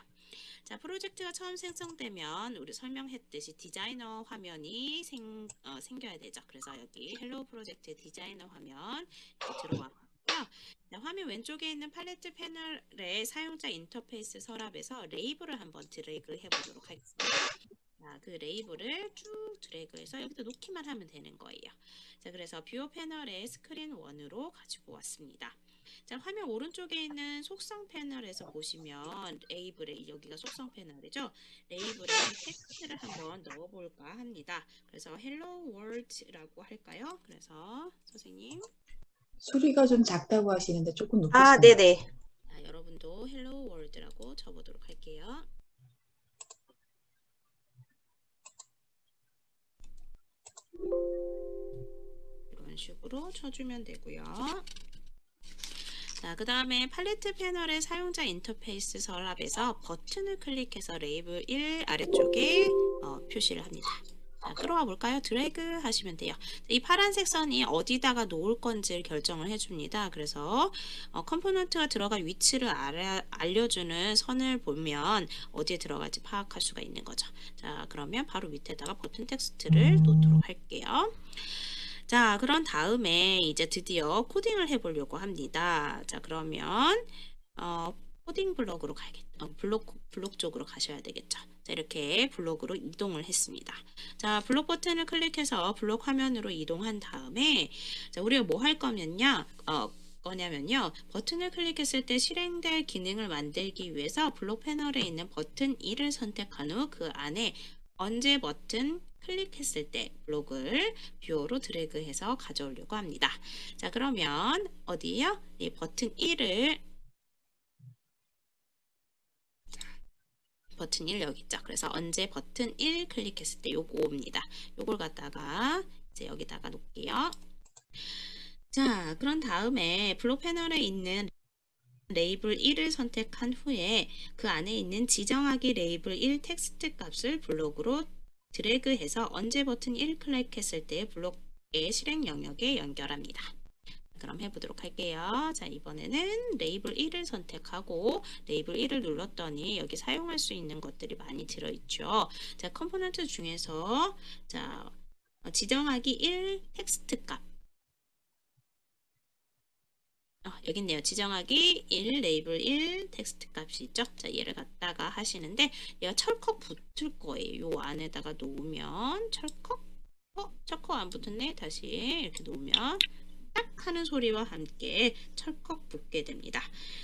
자, 프로젝트가 처음 생성되면 우리 설명했듯이 디자이너 화면이 생겨야 되죠. 그래서 여기 헬로우 프로젝트 디자이너 화면 들어와 자, 화면 왼쪽에 있는 팔레트 패널의 사용자 인터페이스 서랍에서 레이블을 한번 드래그 해보도록 하겠습니다. 자, 그 레이블을 쭉 드래그해서 여기다 놓기만 하면 되는 거예요. 자, 그래서 뷰어 패널의 스크린 1으로 가지고 왔습니다. 자, 화면 오른쪽에 있는 속성 패널에서 보시면 레이블에 여기가 속성 패널이죠. 레이블에 텍스트를 한번 넣어볼까 합니다. 그래서 Hello World라고 할까요? 그래서 선생님. 소리가 좀 작다고 하시는데 조금 높으시나요? 아, 네네. 자, 여러분도 Hello World라고 쳐보도록 할게요. 이런 식으로 쳐주면 되고요. 자, 그 다음에 팔레트 패널의 사용자 인터페이스 서랍에서 버튼을 클릭해서 레이블 1 아래쪽에 표시를 합니다. 자, 끌어와 볼까요? 드래그 하시면 돼요. 이 파란색 선이 어디다가 놓을 건지를 결정을 해줍니다. 그래서 컴포넌트가 들어갈 위치를 알려주는 선을 보면 어디에 들어갈지 파악할 수가 있는 거죠. 자, 그러면 바로 밑에다가 버튼 텍스트를 놓도록 할게요. 자, 그런 다음에 이제 드디어 코딩을 해보려고 합니다. 자, 그러면 코딩 블록으로 가야겠죠. 블록 쪽으로 가셔야 되겠죠. 자, 이렇게 블록으로 이동을 했습니다. 자, 블록 버튼을 클릭해서 블록 화면으로 이동한 다음에 자, 우리가 뭐 할 거면요. 거냐면요. 버튼을 클릭했을 때 실행될 기능을 만들기 위해서 블록 패널에 있는 버튼 2를 선택한 후 그 안에 언제 버튼 클릭했을 때 블록을 뷰어로 드래그해서 가져오려고 합니다. 자, 그러면 어디요? 이 버튼 1을 버튼 1 여기 있죠. 그래서 언제 버튼 1 클릭했을 때 요거입니다. 요걸 갖다가 이제 여기다가 놓을게요. 자, 그런 다음에 블록 패널에 있는 레이블 1을 선택한 후에 그 안에 있는 지정하기 레이블 1 텍스트 값을 블록으로 드래그해서 언제 버튼 1 클릭했을 때 블록의 실행 영역에 연결합니다. 그럼 해보도록 할게요. 자, 이번에는 레이블 1을 선택하고 레이블 1을 눌렀더니 여기 사용할 수 있는 것들이 많이 들어있죠. 자, 컴포넌트 중에서 자, 지정하기 1 텍스트 값 여기 있네요. 지정하기 1 레이블 1 텍스트 값이 있죠. 자, 얘를 갖다가 하시는데 얘가 철컥 붙을 거예요. 요 안에다가 놓으면 철컥 안 붙었네. 다시 이렇게 놓으면 딱 하는 소리와 함께 철컥 붙게 됩니다.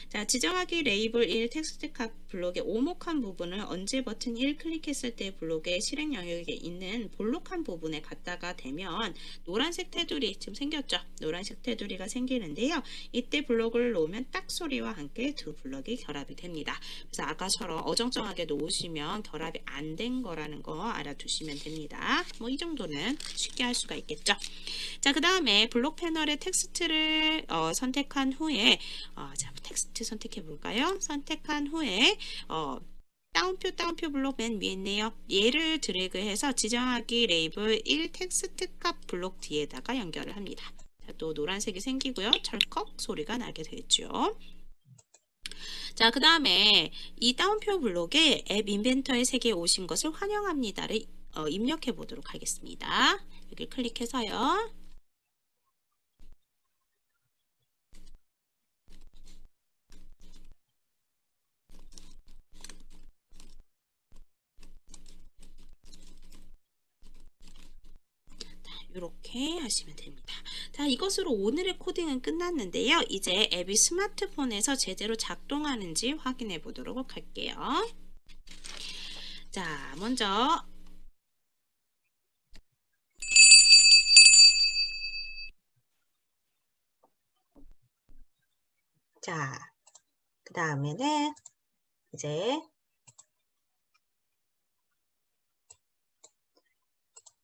자, 지정하기 레이블 1 텍스트 값 블록의 오목한 부분을 언제 버튼 1 클릭했을 때 블록의 실행 영역에 있는 볼록한 부분에 갖다가 대면 노란색 테두리 지금 생겼죠? 노란색 테두리가 생기는데요. 이때 블록을 놓으면 딱 소리와 함께 두 블록이 결합이 됩니다. 그래서 아까처럼 어정쩡하게 놓으시면 결합이 안 된 거라는 거 알아두시면 됩니다. 뭐 이 정도는 쉽게 할 수가 있겠죠. 자, 그 다음에 블록 패널의 텍스트를 선택한 후에 자, 텍스트 선택해 볼까요? 선택한 후에 따옴표 블록 맨 위에 있네요. 얘를 드래그해서 지정하기 레이블 1 텍스트 값 블록 뒤에다가 연결을 합니다. 자, 또 노란색이 생기고요. 철컥 소리가 나게 되죠. 자, 그 다음에 이 따옴표 블록에 앱 인벤터의 세계에 오신 것을 환영합니다를 입력해 보도록 하겠습니다. 여기 클릭해서요. 이렇게 하시면 됩니다. 자, 이것으로 오늘의 코딩은 끝났는데요. 이제 앱이 스마트폰에서 제대로 작동하는지 확인해 보도록 할게요. 자, 먼저 자, 그 다음에는 이제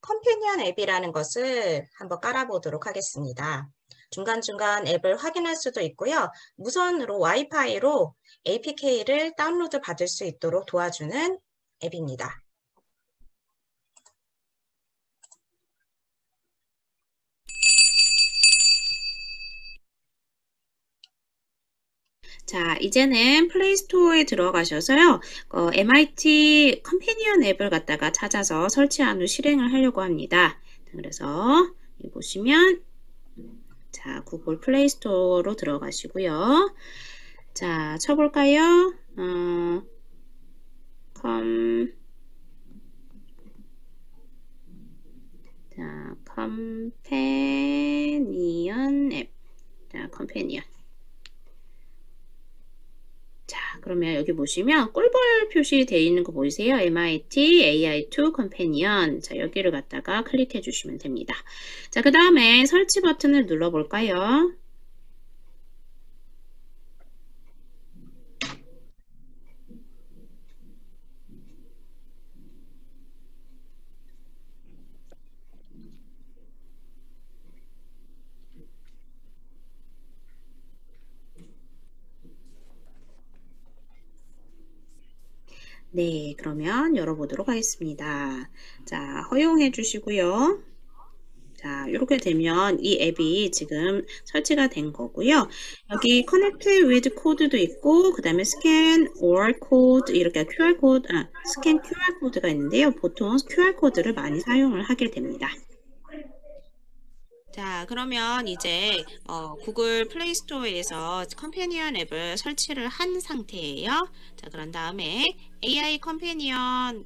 컴패니언 앱이라는 것을 한번 깔아보도록 하겠습니다. 중간중간 앱을 확인할 수도 있고요. 무선으로 와이파이로 APK를 다운로드 받을 수 있도록 도와주는 앱입니다. 자, 이제는 플레이스토어에 들어가셔서요. MIT 컴패니언 앱을 갖다가 찾아서 설치한 후 실행을 하려고 합니다. 그래서 여기 보시면 자, 구글 플레이스토어로 들어가시고요. 자, 쳐볼까요? 컴패니언 앱. 자, 컴패니언. 자, 그러면 여기 보시면 꿀벌 표시 되어 있는 거 보이세요? MIT AI2 컴패니언. 자, 여기를 갖다가 클릭해 주시면 됩니다. 자, 그 다음에 설치 버튼을 눌러 볼까요? 네, 그러면 열어보도록 하겠습니다. 자, 허용해 주시고요. 자, 이렇게 되면 이 앱이 지금 설치가 된 거고요. 여기 Connect with 코드도 있고, 그 다음에 Scan or Code, 이렇게 Scan QR 코드가 있는데요. 보통 QR 코드를 많이 사용을 하게 됩니다. 자, 그러면 이제 구글 플레이 스토어에서 컴패니언 앱을 설치를 한 상태예요. 자, 그런 다음에 AI 컴패니언을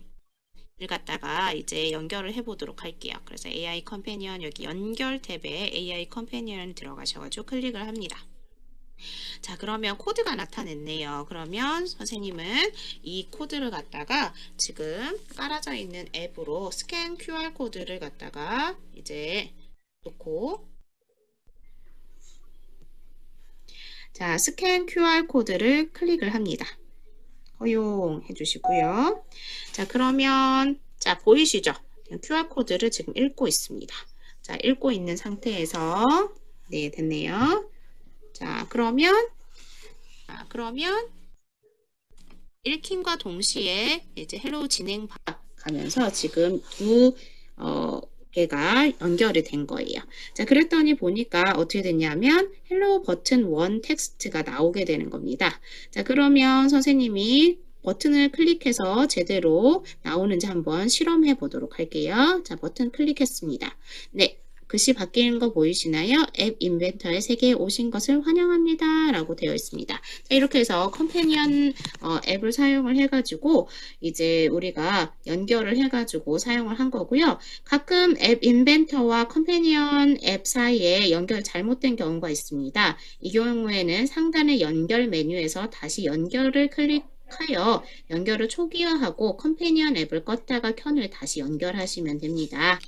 갖다가 이제 연결을 해 보도록 할게요. 그래서 AI 컴패니언 여기 연결 탭에 AI 컴패니언 들어가셔가지고 클릭을 합니다. 자, 그러면 코드가 나타났네요. 그러면 선생님은 이 코드를 갖다가 지금 깔아져 있는 앱으로 스캔 QR 코드를 갖다가 이제 놓고, 자, 스캔 QR 코드를 클릭을 합니다. 허용해 주시고요. 자, 그러면 자, 보이시죠? QR 코드를 지금 읽고 있습니다. 자, 읽고 있는 상태에서 네, 됐네요. 자, 그러면 읽힘과 동시에 이제 헬로우 진행 가면서 지금 두 개가 연결이 된 거예요. 자, 그랬더니 보니까 어떻게 됐냐면 헬로우 버튼 1 텍스트가 나오게 되는 겁니다. 자, 그러면 선생님이 버튼을 클릭해서 제대로 나오는지 한번 실험해 보도록 할게요. 자, 버튼 클릭했습니다. 네. 글씨 바뀌는 거 보이시나요? 앱 인벤터의 세계에 오신 것을 환영합니다. 라고 되어 있습니다. 자, 이렇게 해서 컴패니언 앱을 사용을 해가지고 이제 우리가 연결을 해가지고 사용을 한 거고요. 가끔 앱 인벤터와 컴패니언 앱 사이에 연결 잘못된 경우가 있습니다. 이 경우에는 상단의 연결 메뉴에서 다시 연결을 클릭하여 연결을 초기화하고 컴패니언 앱을 껐다가 켠을 다시 연결하시면 됩니다.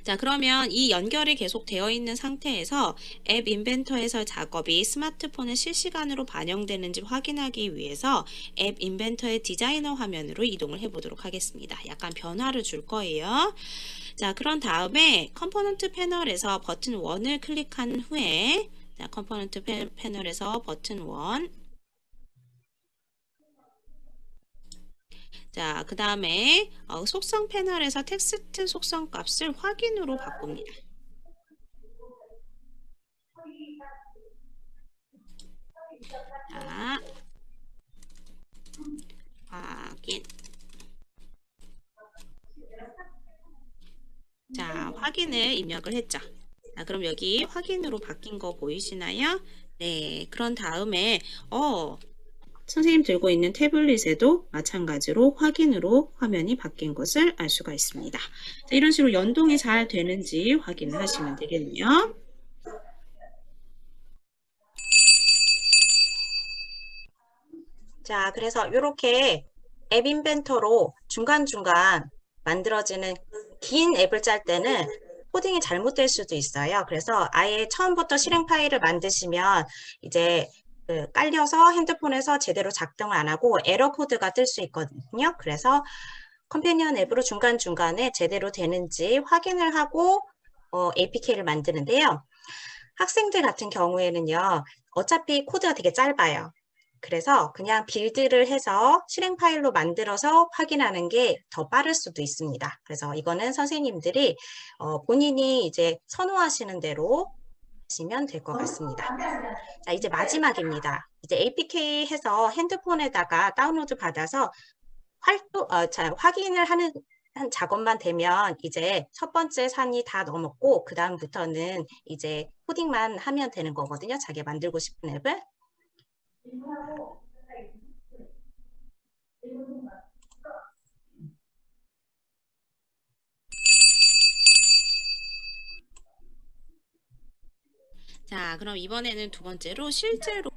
자, 그러면 이 연결이 계속 되어 있는 상태에서 앱 인벤터에서 작업이 스마트폰에 실시간으로 반영되는지 확인하기 위해서 앱 인벤터의 디자이너 화면으로 이동을 해 보도록 하겠습니다. 약간 변화를 줄 거예요. 자, 그런 다음에 컴포넌트 패널에서 버튼 1을 클릭한 후에 자, 컴포넌트 패널에서 버튼 1 자, 그 다음에 속성 패널에서 텍스트 속성 값을 확인으로 바꿉니다. 자, 확인. 자, 확인을 입력을 했죠. 자, 그럼 여기 확인으로 바뀐 거 보이시나요? 네, 그런 다음에 선생님 들고 있는 태블릿에도 마찬가지로 확인으로 화면이 바뀐 것을 알 수가 있습니다. 자, 이런 식으로 연동이 잘 되는지 확인을 하시면 되겠네요. 자, 그래서 이렇게 앱 인벤터로 중간중간 만들어지는 긴 앱을 짤 때는 코딩이 잘못될 수도 있어요. 그래서 아예 처음부터 실행 파일을 만드시면 이제 깔려서 핸드폰에서 제대로 작동을 안 하고 에러 코드가 뜰 수 있거든요. 그래서 컴패니언 앱으로 중간중간에 제대로 되는지 확인을 하고 APK를 만드는데요. 학생들 같은 경우에는요, 어차피 코드가 되게 짧아요. 그래서 그냥 빌드를 해서 실행 파일로 만들어서 확인하는 게 더 빠를 수도 있습니다. 그래서 이거는 선생님들이 본인이 이제 선호하시는 대로 하시면 될 것 같습니다. 자, 이제 마지막입니다. 이제 APK 해서 핸드폰에다가 다운로드 받아서 확인을 하는 한 작업만 되면 이제 첫 번째 산이 다 넘었고 그 다음부터는 이제 코딩만 하면 되는 거거든요. 자기가 만들고 싶은 앱을. 자, 그럼 이번에는 두 번째로 실제로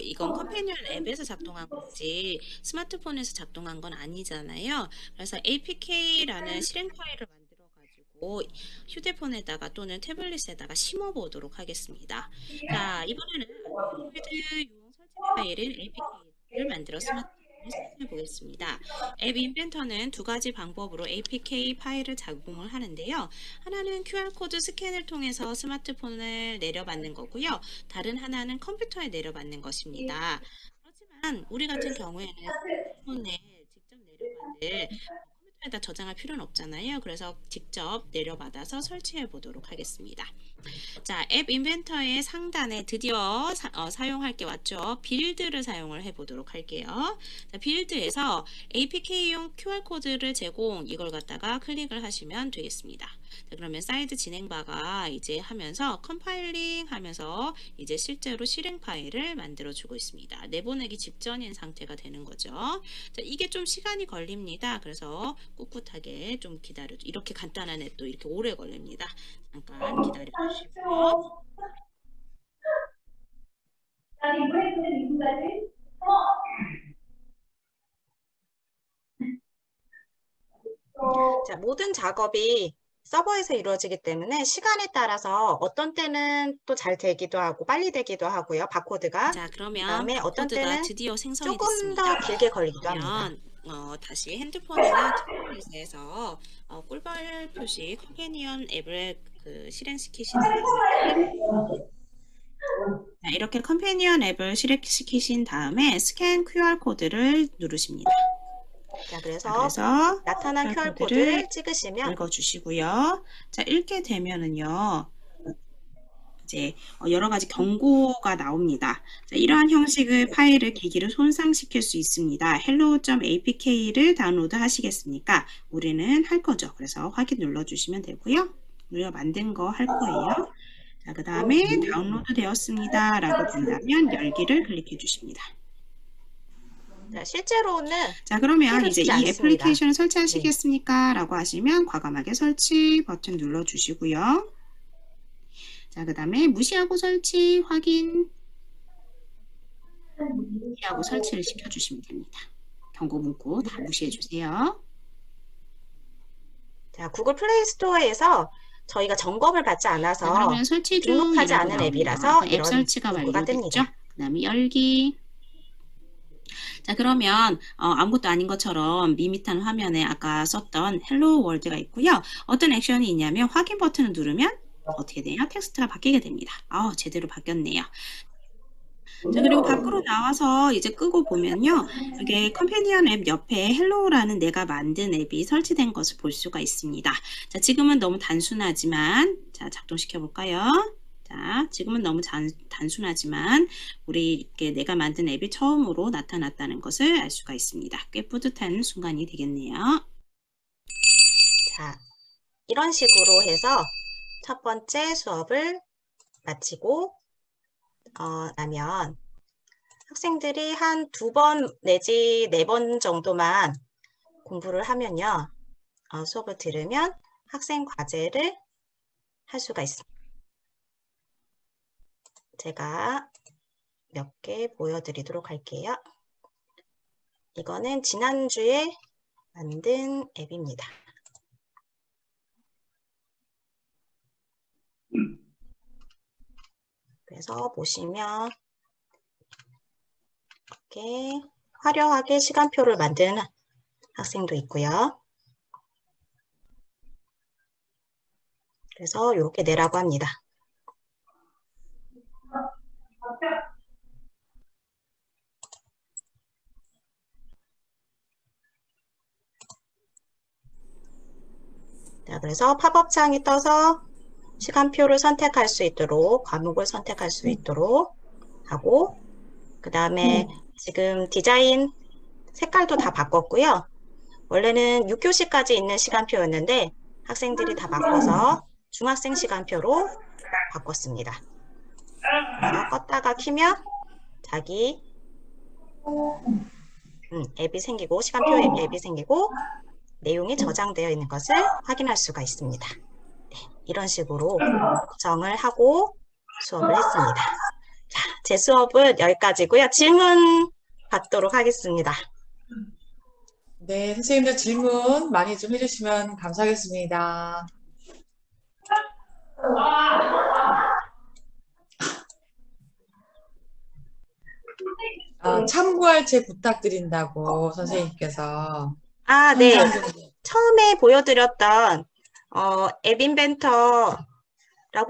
이건 컴패니언 앱에서 작동한 거지 스마트폰에서 작동한 건 아니잖아요. 그래서 APK라는 실행 파일을 만들어 가지고 휴대폰에다가 또는 태블릿에다가 심어 보도록 하겠습니다. 자, 이번에는 안드로이드용 설치 파일인 APK를 만들어 스마트폰에 설치해 보겠습니다. 앱 인벤터는 두 가지 방법으로 APK 파일을 작동을 하는데요. 하나는 QR코드 스캔을 통해서 스마트폰을 내려받는 거고요. 다른 하나는 컴퓨터에 내려받는 것입니다. 하지만 우리 같은 경우에는 스마트폰에 직접 내려받을 컴퓨터에다 저장할 필요는 없잖아요. 그래서 직접 내려받아서 설치해 보도록 하겠습니다. 자, 앱 인벤터의 상단에 드디어 사용할 게 왔죠. 빌드를 사용을 해보도록 할게요. 자, 빌드에서 APK용 QR코드를 제공, 이걸 갖다가 클릭을 하시면 되겠습니다. 자, 그러면 사이드 진행바가 이제 하면서 컴파일링 하면서 이제 실제로 실행 파일을 만들어 주고 있습니다. 내보내기 직전인 상태가 되는 거죠. 자, 이게 좀 시간이 걸립니다. 그래서 꿋꿋하게 좀 기다려. 이렇게 간단한 앱도 이렇게 오래 걸립니다. 잠깐 기다려 주시고요. 자, 모든 작업이 서버에서 이루어지기 때문에 시간에 따라서 어떤 때는 또 잘 되기도 하고 빨리 되기도 하고요. 바코드가. 자, 그러면 그다음에 어떤 바코드가 때는 드디어 생성이 조금 됐습니다. 더 길게 걸리기도 합니다. 그러면 다시 핸드폰이나 태블릿에서 꿀벌 표시 컴패니언 앱을 실행시키신 다음에 자, 이렇게 컴패니언 앱을 실행시키신 다음에 스캔 QR코드를 누르십니다. 자, 그래서 나타난 QR코드를 찍으시면 읽어주시고요. 자, 읽게 되면은요. 이제 여러 가지 경고가 나옵니다. 자, 이러한 형식의 파일을 기기를 손상시킬 수 있습니다. hello.apk를 다운로드 하시겠습니까? 우리는 할 거죠. 그래서 확인 눌러주시면 되고요. 우리가 만든 거 할 거예요. 자, 그 다음에 다운로드 되었습니다. 라고 된다면 열기를 클릭해 주십니다. 자, 실제로는 자, 그러면 이제 이 않습니다. 애플리케이션을 설치하시겠습니까? 라고 하시면 과감하게 설치 버튼 눌러주시고요. 자, 그 다음에 무시하고 설치 확인 무시하고 설치를 시켜주시면 됩니다. 경고 문구 다 무시해 주세요. 자, 구글 플레이 스토어에서 저희가 점검을 받지 않아서 자, 그러면 설치 등록하지 않은 앱이라서 앱 설치가 완료됐죠? 그 다음에 열기. 자, 그러면 아무것도 아닌 것처럼 밋밋한 화면에 아까 썼던 헬로 월드가 있고요. 어떤 액션이 있냐면 확인 버튼을 누르면 어떻게 돼요? 텍스트가 바뀌게 됩니다. 제대로 바뀌었네요. 자, 그리고 밖으로 나와서 이제 끄고 보면요. 이게 컴패니언 앱 옆에 헬로우라는 내가 만든 앱이 설치된 것을 볼 수가 있습니다. 자, 지금은 너무 단순하지만, 자, 작동시켜 볼까요? 자, 지금은 너무 단순하지만 우리 이렇게 내가 만든 앱이 처음으로 나타났다는 것을 알 수가 있습니다. 꽤 뿌듯한 순간이 되겠네요. 자, 이런 식으로 해서 첫 번째 수업을 마치고 나면 학생들이 한 2번 내지 4번 정도만 공부를 하면요. 수업을 들으면 학생 과제를 할 수가 있습니다. 제가 몇 개 보여드리도록 할게요. 이거는 지난주에 만든 앱입니다. 그래서 보시면 이렇게 화려하게 시간표를 만드는 학생도 있고요. 그래서 이렇게 내라고 합니다. 자, 그래서 팝업 창이 떠서 시간표를 선택할 수 있도록, 과목을 선택할 수 있도록 하고, 그 다음에 지금 디자인 색깔도 다 바꿨고요. 원래는 6교시까지 있는 시간표였는데 학생들이 다 바꿔서 중학생 시간표로 바꿨습니다. 그래서 껐다가 키면 자기 앱이 생기고, 시간표 앱이 생기고 내용이 저장되어 있는 것을 확인할 수가 있습니다. 네, 이런 식으로 구성을 하고 수업을 했습니다. 자, 제 수업은 여기까지고요. 질문 받도록 하겠습니다. 네, 선생님들 질문 많이 좀 해주시면 감사하겠습니다. 참고할 책 부탁드린다고 선생님께서. 아, 네. 한 장 정도. 처음에 보여드렸던 앱 인벤터라고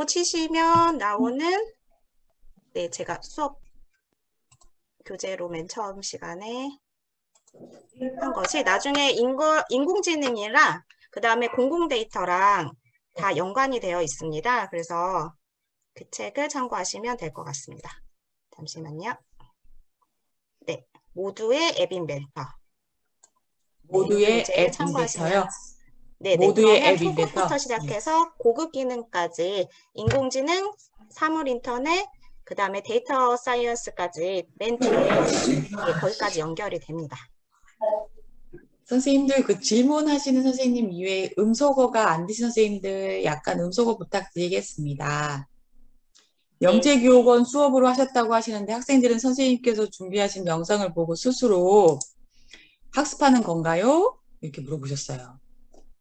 치시면 나오는, 네, 제가 수업 교재로 맨 처음 시간에 한 것이 나중에 인공지능이랑 그 다음에 공공데이터랑 다 연관이 되어 있습니다. 그래서 그 책을 참고하시면 될 것 같습니다. 잠시만요. 네, 모두의 앱 인벤터. 모두의 네, 앱 인벤터요? 네, 모두의 그러면 앱 인벤터? 초급부터 시작해서 고급 기능까지 인공지능, 사물 인터넷, 그 다음에 데이터 사이언스까지 맨 뒤에 거기까지 연결이 됩니다. 선생님들 그 질문하시는 선생님 이외에 음소거가 안 되신 선생님들 약간 음소거 부탁드리겠습니다. 영재교육원 수업으로 하셨다고 하시는데 학생들은 선생님께서 준비하신 영상을 보고 스스로 학습하는 건가요? 이렇게 물어보셨어요.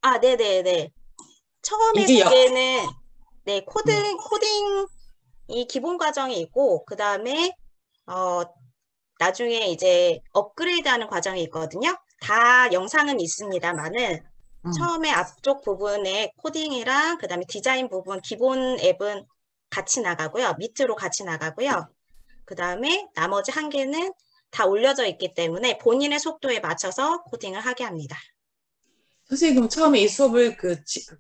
아, 네네네. 처음에 이게 보기에는 네, 코딩이 기본 과정이 있고, 그 다음에 나중에 이제 업그레이드하는 과정이 있거든요. 다 영상은 있습니다만은 처음에 앞쪽 부분에 코딩이랑 그 다음에 디자인 부분, 기본 앱은 같이 나가고요. 밑으로 같이 나가고요. 그 다음에 나머지 한 개는 다 올려져 있기 때문에 본인의 속도에 맞춰서 코딩을 하게 합니다. 선생님 그럼 처음에 이 수업을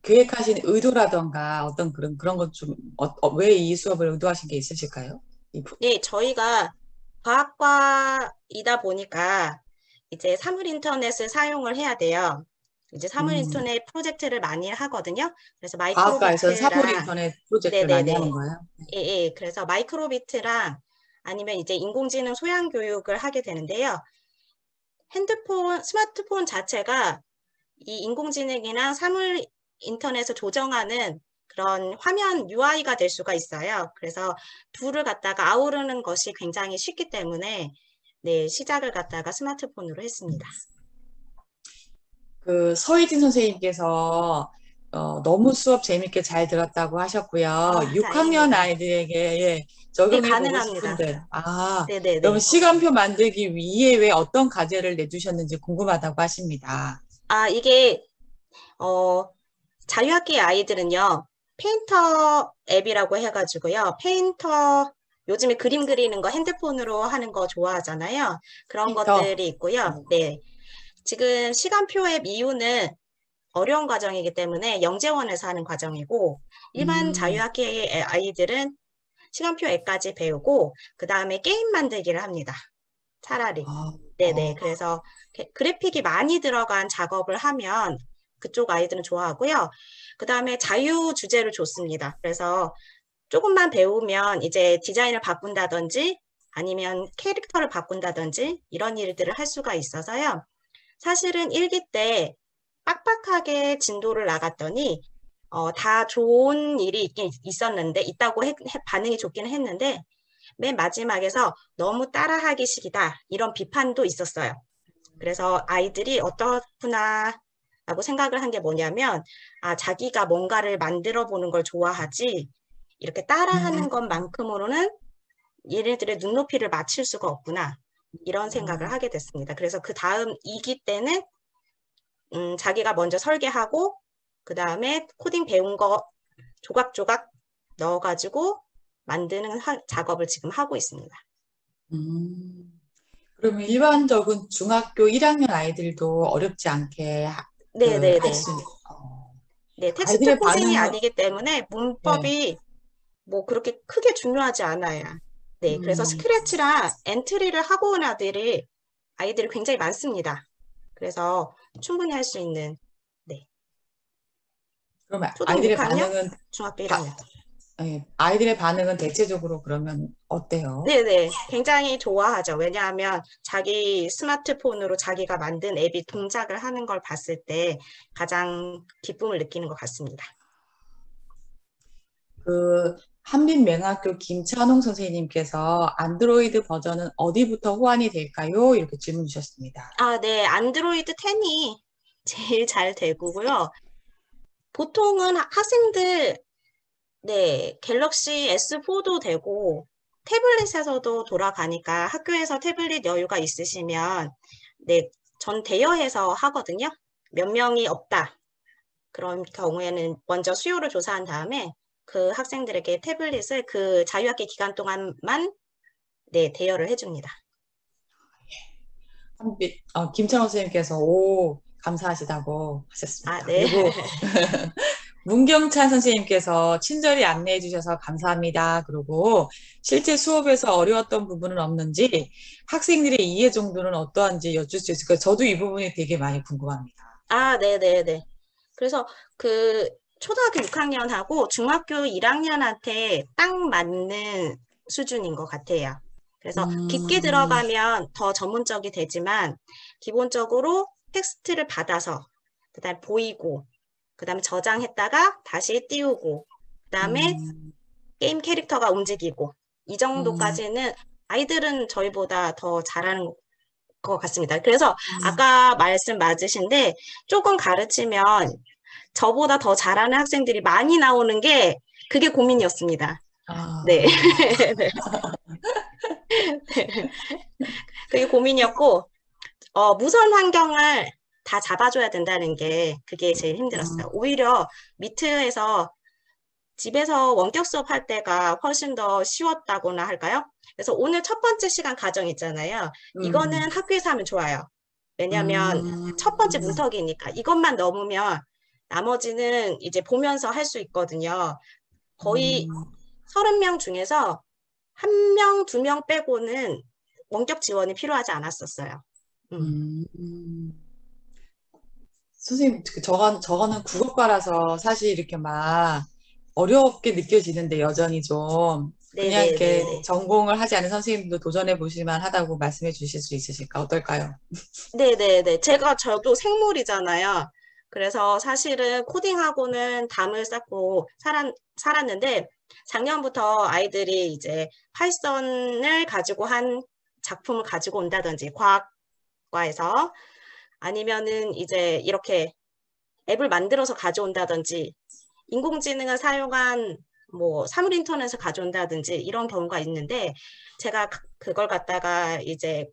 계획하신 의도라던가 어떤 그런 것 좀 왜 이 수업을 의도하신 게 있으실까요? 네, 저희가 과학과이다 보니까 이제 사물 인터넷을 사용을 해야 돼요. 이제 사물 인터넷 프로젝트를 많이 하거든요. 그래서 과학과에서 사물 마이크로비트랑 인터넷 프로젝트를 많이 하는 거예요? 예. 그래서 마이크로비트랑 아니면 이제 인공지능 소양 교육을 하게 되는데요. 스마트폰 자체가 이 인공지능이나 사물 인터넷을 조정하는 그런 화면 UI가 될 수가 있어요. 그래서 둘을 갖다가 아우르는 것이 굉장히 쉽기 때문에 네, 시작을 갖다가 스마트폰으로 했습니다. 그 서희진 선생님께서 너무 수업 재밌게 잘 들었다고 하셨고요. 6학년 다행입니다. 아이들에게 적용해보고 가능합니다. 싶은데, 네네네. 그럼 시간표 만들기 위해 왜 어떤 과제를 내주셨는지 궁금하다고 하십니다. 이게 자유학기 아이들은요, 페인터 앱이라고 해가지고요, 페인터 요즘에 그림 그리는 거 핸드폰으로 하는 거 좋아하잖아요. 그런 페인터. 것들이 있고요. 네. 지금 시간표 앱 이유는 어려운 과정이기 때문에 영재원에서 하는 과정이고, 일반 자유학기 아이들은 시간표 앱까지 배우고, 그 다음에 게임 만들기를 합니다. 차라리. 네네. 그래서 그래픽이 많이 들어간 작업을 하면 그쪽 아이들은 좋아하고요. 그 다음에 자유 주제를 줬습니다. 그래서 조금만 배우면 이제 디자인을 바꾼다든지 아니면 캐릭터를 바꾼다든지 이런 일들을 할 수가 있어서요. 사실은 1기 때 빡빡하게 진도를 나갔더니 다 좋은 일이 있다고 반응이 좋기는 했는데 맨 마지막에서 너무 따라하기식이다 이런 비판도 있었어요. 그래서 아이들이 어떻구나 라고 생각을 한 게 뭐냐면 자기가 뭔가를 만들어 보는 걸 좋아하지 이렇게 따라하는 것만큼으로는 얘네들의 눈높이를 맞출 수가 없구나 이런 생각을 하게 됐습니다. 그래서 그 다음 2기 때는 자기가 먼저 설계하고 그 다음에 코딩 배운 거 조각조각 넣어가지고 만드는 작업을 지금 하고 있습니다. 그러면 일반적인 중학교 1학년 아이들도 어렵지 않게 네네네. 할 수 있는. 네, 텍스트 아이들의 코딩이 반응은 아니기 때문에 문법이 뭐 그렇게 크게 중요하지 않아요. 네, 그래서 스크래치랑 엔트리를 하고 온 아이들이 굉장히 많습니다. 그래서 충분히 할 수 있는 그러면 초등 아이들의 6학년, 반응은 중학교 1학년. 아이들의 반응은 대체적으로 그러면 어때요? 네네, 굉장히 좋아하죠. 왜냐하면 자기 스마트폰으로 자기가 만든 앱이 동작을 하는 걸 봤을 때 가장 기쁨을 느끼는 것 같습니다. 그 한빛맹학교 김찬홍 선생님께서 안드로이드 버전은 어디부터 호환이 될까요? 이렇게 질문 주셨습니다. 네, 안드로이드 10이 제일 잘 되고요. 보통은 학생들 갤럭시 S4도 되고 태블릿에서도 돌아가니까 학교에서 태블릿 여유가 있으시면 전 대여해서 하거든요. 몇 명이 없다. 그런 경우에는 먼저 수요를 조사한 다음에 그 학생들에게 태블릿을 그 자유학기 기간 동안만 대여를 해줍니다. 김찬호 선생님께서 오 감사하시다고 하셨습니다. 네. 그리고 문경찬 선생님께서 친절히 안내해 주셔서 감사합니다. 그리고 실제 수업에서 어려웠던 부분은 없는지 학생들의 이해 정도는 어떠한지 여쭐 수 있을까요? 저도 이 부분이 되게 많이 궁금합니다. 네네네. 그래서 그 초등학교 6학년하고 중학교 1학년한테 딱 맞는 수준인 것 같아요. 그래서 깊게 들어가면 더 전문적이 되지만 기본적으로 텍스트를 받아서 그다음에 보이고 그다음에 저장했다가 다시 띄우고 그다음에 게임 캐릭터가 움직이고 이 정도까지는 아이들은 저희보다 더 잘하는 것 같습니다. 그래서 아까 말씀 맞으신데 조금 가르치면 저보다 더 잘하는 학생들이 많이 나오는 게 그게 고민이었습니다. 네. 그게 고민이었고 무선 환경을 다 잡아줘야 된다는 게 그게 제일 힘들었어요. 오히려 미트에서 집에서 원격 수업할 때가 훨씬 더 쉬웠다고나 할까요? 그래서 오늘 첫 번째 시간 과정 있잖아요. 이거는 학교에서 하면 좋아요. 왜냐하면 첫 번째 문턱이니까 이것만 넘으면 나머지는 이제 보면서 할 수 있거든요. 거의 30명 중에서 1명, 2명 빼고는 원격 지원이 필요하지 않았었어요. 선생님, 저거는 국어과라서 사실 이렇게 막 어렵게 느껴지는데 여전히 좀 그냥 이렇게 전공을 하지 않은 선생님도 도전해 보실만 하다고 말씀해 주실 수 있으실까? 어떨까요? 네네네. 저도 생물이잖아요. 그래서 사실은 코딩하고는 담을 쌓고 살았는데 작년부터 아이들이 이제 파이썬을 가지고 한 작품을 가지고 온다든지 과학과에서 아니면은 이제 이렇게 앱을 만들어서 가져온다든지 인공지능을 사용한 뭐 사물 인터넷을 가져온다든지 이런 경우가 있는데 제가 그걸 갖다가 이제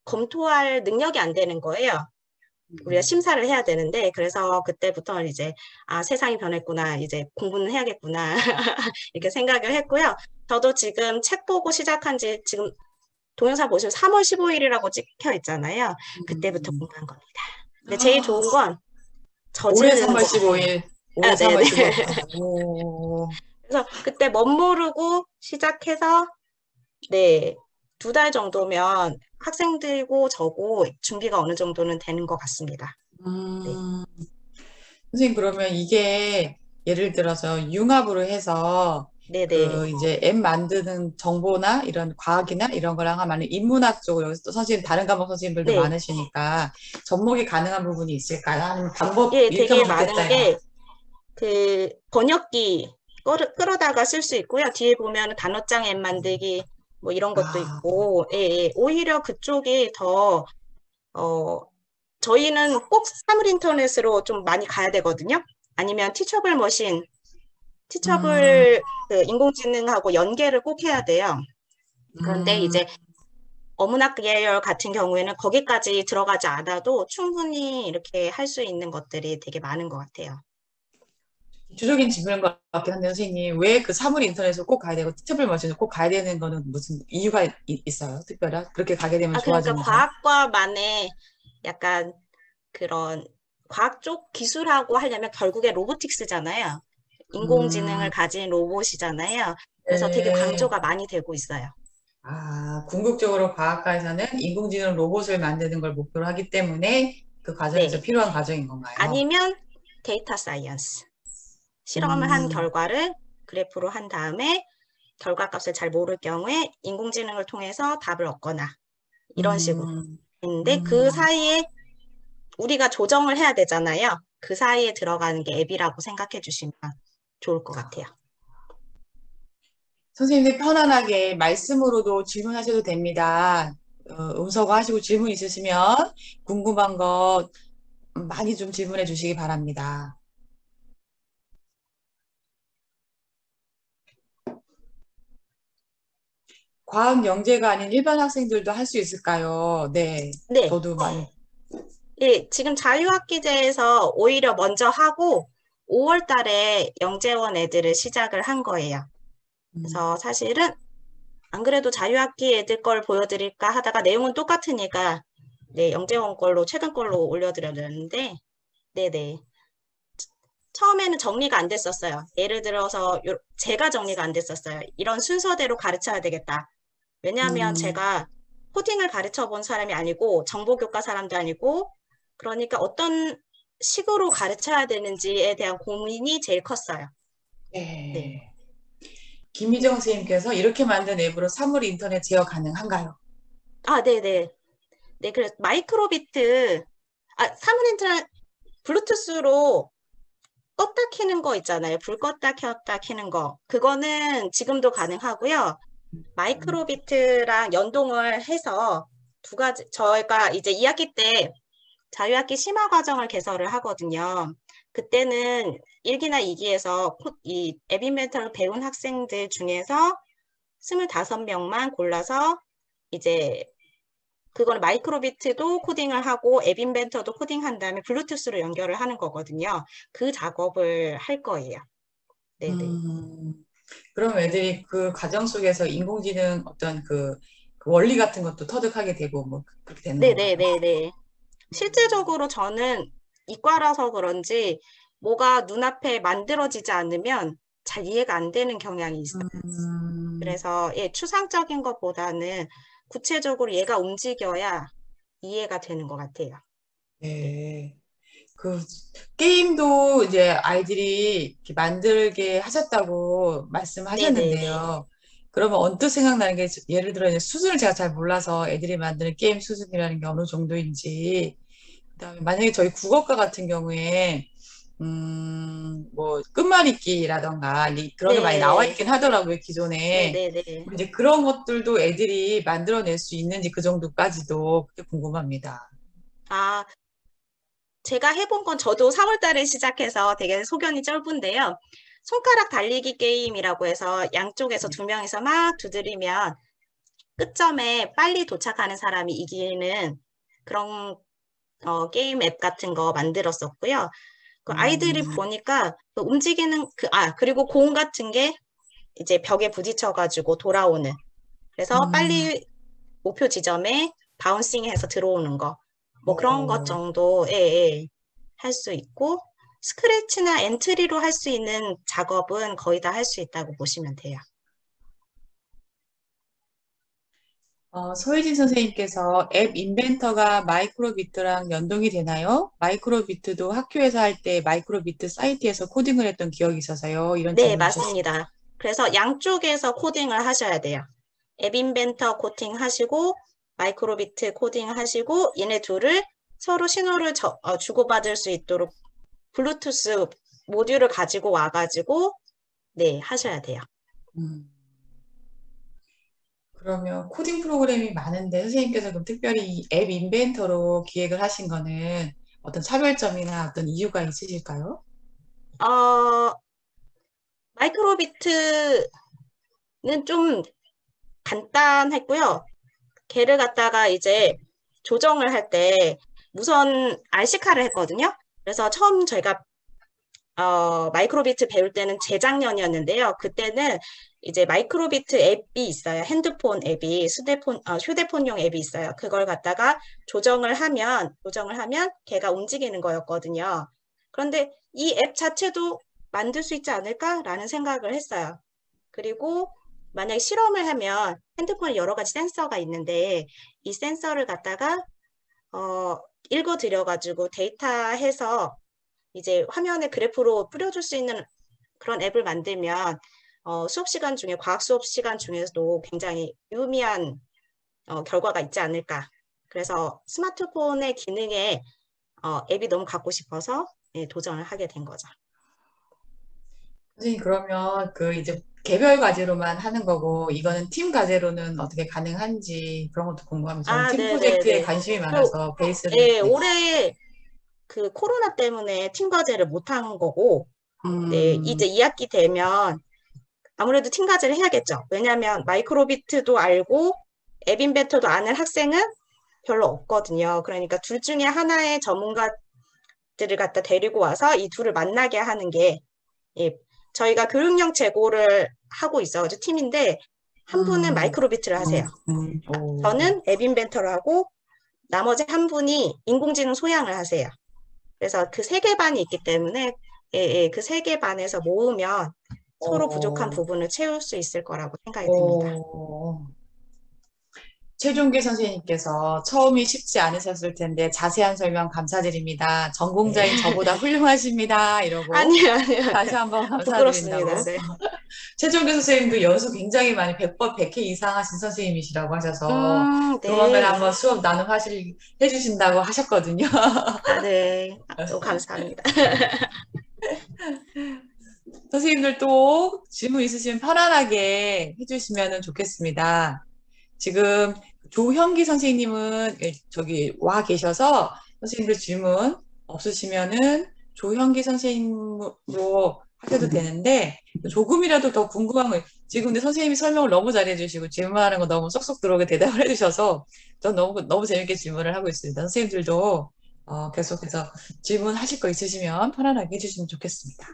검토할 능력이 안 되는 거예요. 우리가 심사를 해야 되는데 그래서 그때부터 이제 세상이 변했구나 이제 공부는 해야겠구나 이렇게 생각을 했고요. 저도 지금 책 보고 시작한 지 지금 동영상 보시면 3월 15일이라고 찍혀 있잖아요. 그때부터 공부한 겁니다. 근데 제일 좋은 건 올해 저지르는 3월 15일. 올해 3월 15일. 오. 그래서 그때 멋모르고 시작해서 2달 정도면 학생들고 저고 준비가 어느 정도는 되는 것 같습니다. 선생님, 그러면 이게 예를 들어서 융합으로 해서 네네. 그 이제 앱 만드는 정보나 이런 과학이나 이런 거랑 하면 인문학 쪽으로 여기서 또 선생님 다른 과목 선생님들도 네. 많으시니까 접목이 가능한 부분이 있을까요? 아니면 방법 예, 이렇게 되게 하면 많은 좋겠다. 게 그 번역기 끌어다가 쓸 수 있고요. 뒤에 보면 단어장 앱 만들기 뭐 이런 것도 아, 있고, 예, 예. 오히려 그쪽이 더, 어, 저희는 꼭 사물 인터넷으로 좀 많이 가야 되거든요. 아니면 티처블 머신, 음, 티처블 그 인공지능하고 연계를 꼭 해야 돼요. 그런데 음, 이제 어문학 계열 같은 경우에는 거기까지 들어가지 않아도 충분히 이렇게 할 수 있는 것들이 되게 많은 것 같아요. 기초적인 질문인 것 같긴 한데 선생님 왜 그 사물 인터넷을 꼭 가야 되고 티처블 머신을 꼭 가야 되는 거는 무슨 이유가 있어요? 특별한? 그렇게 가게 되면 아, 그러니까 좋아지면서? 과학과만의 약간 그런 과학 쪽 기술하고 하려면 결국에 로보틱스잖아요. 인공지능을 음, 가진 로봇이잖아요. 그래서 되게 네. 강조가 많이 되고 있어요. 아, 궁극적으로 과학과에서는 인공지능 로봇을 만드는 걸 목표로 하기 때문에 그 과정에서 네. 필요한 과정인 건가요? 아니면 데이터 사이언스. 실험을 한 음, 결과를 그래프로 한 다음에 결과값을 잘 모를 경우에 인공지능을 통해서 답을 얻거나 이런 식으로. 음, 있는데 그 음. 사이에 우리가 조정을 해야 되잖아요. 그 사이에 들어가는 게 앱이라고 생각해 주시면 좋을 것 같아요. 선생님들 편안하게 말씀으로도 질문하셔도 됩니다. 음소거 하시고 질문 있으시면 궁금한 거 많이 좀 질문해 주시기 바랍니다. 과학 영재가 아닌 일반 학생들도 할 수 있을까요? 네, 네. 저도 많이. 예, 지금 자유학기제에서 오히려 먼저 하고 5월 달에 영재원 애들을 시작을 한 거예요. 음, 그래서 사실은 안 그래도 자유학기 애들 걸 보여드릴까 하다가 내용은 똑같으니까 네, 영재원 걸로 최근 걸로 올려드렸는데 네네. 처음에는 정리가 안 됐었어요. 예를 들어서 제가 정리가 안 됐었어요. 이런 순서대로 가르쳐야 되겠다. 왜냐하면 음, 제가 코딩을 가르쳐 본 사람이 아니고 정보교과 사람도 아니고 그러니까 어떤 식으로 가르쳐야 되는지에 대한 고민이 제일 컸어요. 네. 네. 김희정 선생님께서 이렇게 만든 앱으로 사물 인터넷 제어 가능한가요? 아, 네네. 네, 그래서 마이크로비트, 사물인터넷 블루투스로 껐다 켜는 거 있잖아요. 불 껐다 켰다 켜는 거. 그거는 지금도 가능하고요. 마이크로비트랑 연동을 해서 두 가지, 저희가 이제 2학기 때 자유학기 심화 과정을 개설을 하거든요. 그때는 1기나 2기에서 이 앱 인벤터를 배운 학생들 중에서 25명만 골라서 이제 그거는 마이크로비트도 코딩을 하고 앱 인벤터도 코딩한 다음에 블루투스로 연결을 하는 거거든요. 그 작업을 할 거예요. 네네. 음, 그럼 애들이 그 과정 속에서 인공지능 어떤 그 원리 같은 것도 터득하게 되고 뭐 그렇게 되는 건가요? 네네네네. 실제적으로 저는 이과라서 그런지 뭐가 눈앞에 만들어지지 않으면 잘 이해가 안 되는 경향이 있어요. 음, 그래서 예, 추상적인 것보다는 구체적으로 얘가 움직여야 이해가 되는 것 같아요. 네. 네. 그 게임도 이제 아이들이 이렇게 만들게 하셨다고 네네네. 말씀하셨는데요. 그러면 언뜻 생각나는 게 예를 들어 이제 수준을 제가 잘 몰라서 애들이 만드는 게임 수준이라는 게 어느 정도인지 그다음에 만약에 저희 국어과 같은 경우에 뭐 끝말잇기라던가 그런 게 많이 나와 네. 있긴 하더라고요 기존에. 네네네. 이제 그런 것들도 애들이 만들어낼 수 있는지 그 정도까지도 그게 궁금합니다. 아, 제가 해본 건 저도 3월 달에 시작해서 되게 소견이 짧은데요. 손가락 달리기 게임이라고 해서 양쪽에서 두 명이서 막 두드리면 끝점에 빨리 도착하는 사람이 이기는 그런 게임 앱 같은 거 만들었었고요. 그 아이들이 음, 보니까 그 움직이는 그리고 공 같은 게 이제 벽에 부딪혀가지고 돌아오는. 그래서 음, 빨리 목표 지점에 바운싱해서 들어오는 거. 뭐 그런 것 어, 정도에 할 수 있고, 스크래치나 엔트리로 할 수 있는 작업은 거의 다 할 수 있다고 보시면 돼요. 서혜진 선생님께서 앱 인벤터가 마이크로비트랑 연동이 되나요? 마이크로비트도 학교에서 할 때 마이크로비트 사이트에서 코딩을 했던 기억이 있어서요. 이런 네, 질문 주셨습니다. 맞습니다. 그래서 양쪽에서 코딩을 하셔야 돼요. 앱 인벤터 코딩 하시고 마이크로비트 코딩 하시고 얘네 둘을 서로 신호를 주고받을 수 있도록 블루투스 모듈을 가지고 와가지고 네, 하셔야 돼요. 음, 그러면 코딩 프로그램이 많은데 선생님께서 그럼 특별히 이 앱 인벤터로 기획을 하신 거는 어떤 차별점이나 어떤 이유가 있으실까요? 어, 마이크로비트는 좀 간단했고요. 걔를 갖다가 이제 조정을 할 때 우선 RC카를 했거든요. 그래서 처음 저희가 마이크로비트 배울 때는 재작년이었는데요. 그때는 이제 마이크로비트 앱이 있어요. 핸드폰 앱이, 휴대폰용 앱이 있어요. 그걸 갖다가 조정을 하면 걔가 움직이는 거였거든요. 그런데 이 앱 자체도 만들 수 있지 않을까라는 생각을 했어요. 그리고 만약에 실험을 하면 핸드폰에 여러 가지 센서가 있는데 이 센서를 갖다가 읽어드려가지고 데이터해서 이제 화면에 그래프로 뿌려줄 수 있는 그런 앱을 만들면 수업 시간 중에 과학 수업 시간 중에서도 굉장히 유의미한 결과가 있지 않을까. 그래서 스마트폰의 기능에 앱이 너무 갖고 싶어서 예, 도전을 하게 된 거죠. 선생님 그러면 그 이제 개별 과제로만 하는 거고 이거는 팀 과제로는 어떻게 가능한지 그런 것도 궁금합니다. 저는 아, 팀 프로젝트에 네네네. 관심이 그, 많아서 베이스를 예, 네. 올해 그 코로나 때문에 팀 과제를 못 한 거고, 네, 음, 이제 2학기 되면 아무래도 팀 과제를 해야겠죠. 왜냐하면 마이크로비트도 알고 앱 인벤터도 아는 학생은 별로 없거든요. 그러니까 둘 중에 하나의 전문가들을 갖다 데리고 와서 이 둘을 만나게 하는 게 예, 저희가 교육령 제고를 하고 있어요. 팀인데 한 분은 음, 마이크로비트를 하세요. 오, 저는 앱 인벤터를 하고 나머지 한 분이 인공지능 소양을 하세요. 그래서 그 세 개 반이 있기 때문에 그 세 개 반에서 모으면 서로 부족한 오, 부분을 채울 수 있을 거라고 생각이 듭니다. 오. 최종계 선생님께서 처음이 쉽지 않으셨을 텐데 자세한 설명 감사드립니다. 네. 전공자인 저보다 훌륭하십니다. 이러고 아니요, 아니요, 다시 아니요. 한번 부끄럽습니다. 감사드린다고. 네. 최종규 선생님도 연수 굉장히 많이 100번 100회 이상 하신 선생님이시라고 하셔서 조만간에 네. 한번 수업 해주신다고 하셨거든요. 아, 네. 너무 감사합니다. 선생님들 또 질문 있으시면 편안하게 해주시면 좋겠습니다. 지금 조형기 선생님은 저기 와 계셔서 선생님들 질문 없으시면은 조형기 선생님으로 하셔도 되는데 조금이라도 더 궁금한 거 지금 근데 선생님이 설명을 너무 잘해 주시고 질문하는 거 너무 쏙쏙 들어오게 대답을 해 주셔서 전 너무 재밌게 질문을 하고 있습니다. 선생님들도 계속해서 질문하실 거 있으시면 편안하게 해주시면 좋겠습니다.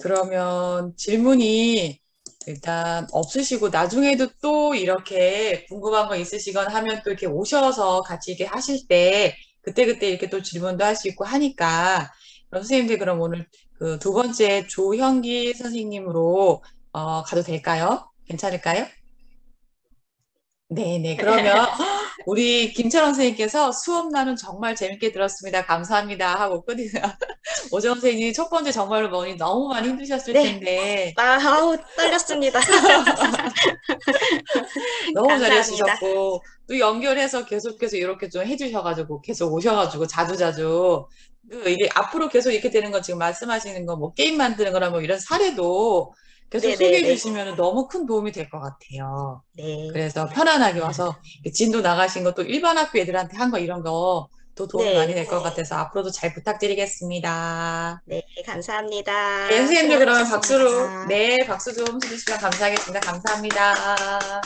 그러면 질문이 일단 없으시고 나중에도 또 이렇게 궁금한 거 있으시거나 하면 또 이렇게 오셔서 같이 이렇게 하실 때 그때그때 이렇게 또 질문도 할 수 있고 하니까 그럼 선생님들 그럼 오늘 그 두 번째 조형기 선생님으로 가도 될까요? 괜찮을까요? 네네. 그러면 우리 김철원 선생님께서 수업 나눔 정말 재밌게 들었습니다. 감사합니다. 하고 끊으세요. 오정 선생님 첫 번째 정말로 너무 많이 힘드셨을 네. 텐데 아우, 떨렸습니다. 너무 감사합니다. 잘해주셨고 또 연결해서 계속해서 이렇게 좀 해주셔가지고 계속 오셔가지고 자주자주 이게 앞으로 계속 이렇게 되는 건 지금 말씀하시는 거 뭐 게임 만드는 거나 뭐 이런 사례도 계속 소개해 네네네. 주시면 너무 큰 도움이 될 것 같아요. 네. 그래서 편안하게 와서 진도 나가신 것도 일반 학교 애들한테 한 거 이런 거 또 도움이 많이 네. 될 것 같아서 앞으로도 잘 부탁드리겠습니다. 네, 네, 감사합니다. 수고 선생님들 그러면 박수로, 많으셨습니다. 네, 박수 좀 해주시면 감사하겠습니다. 감사합니다.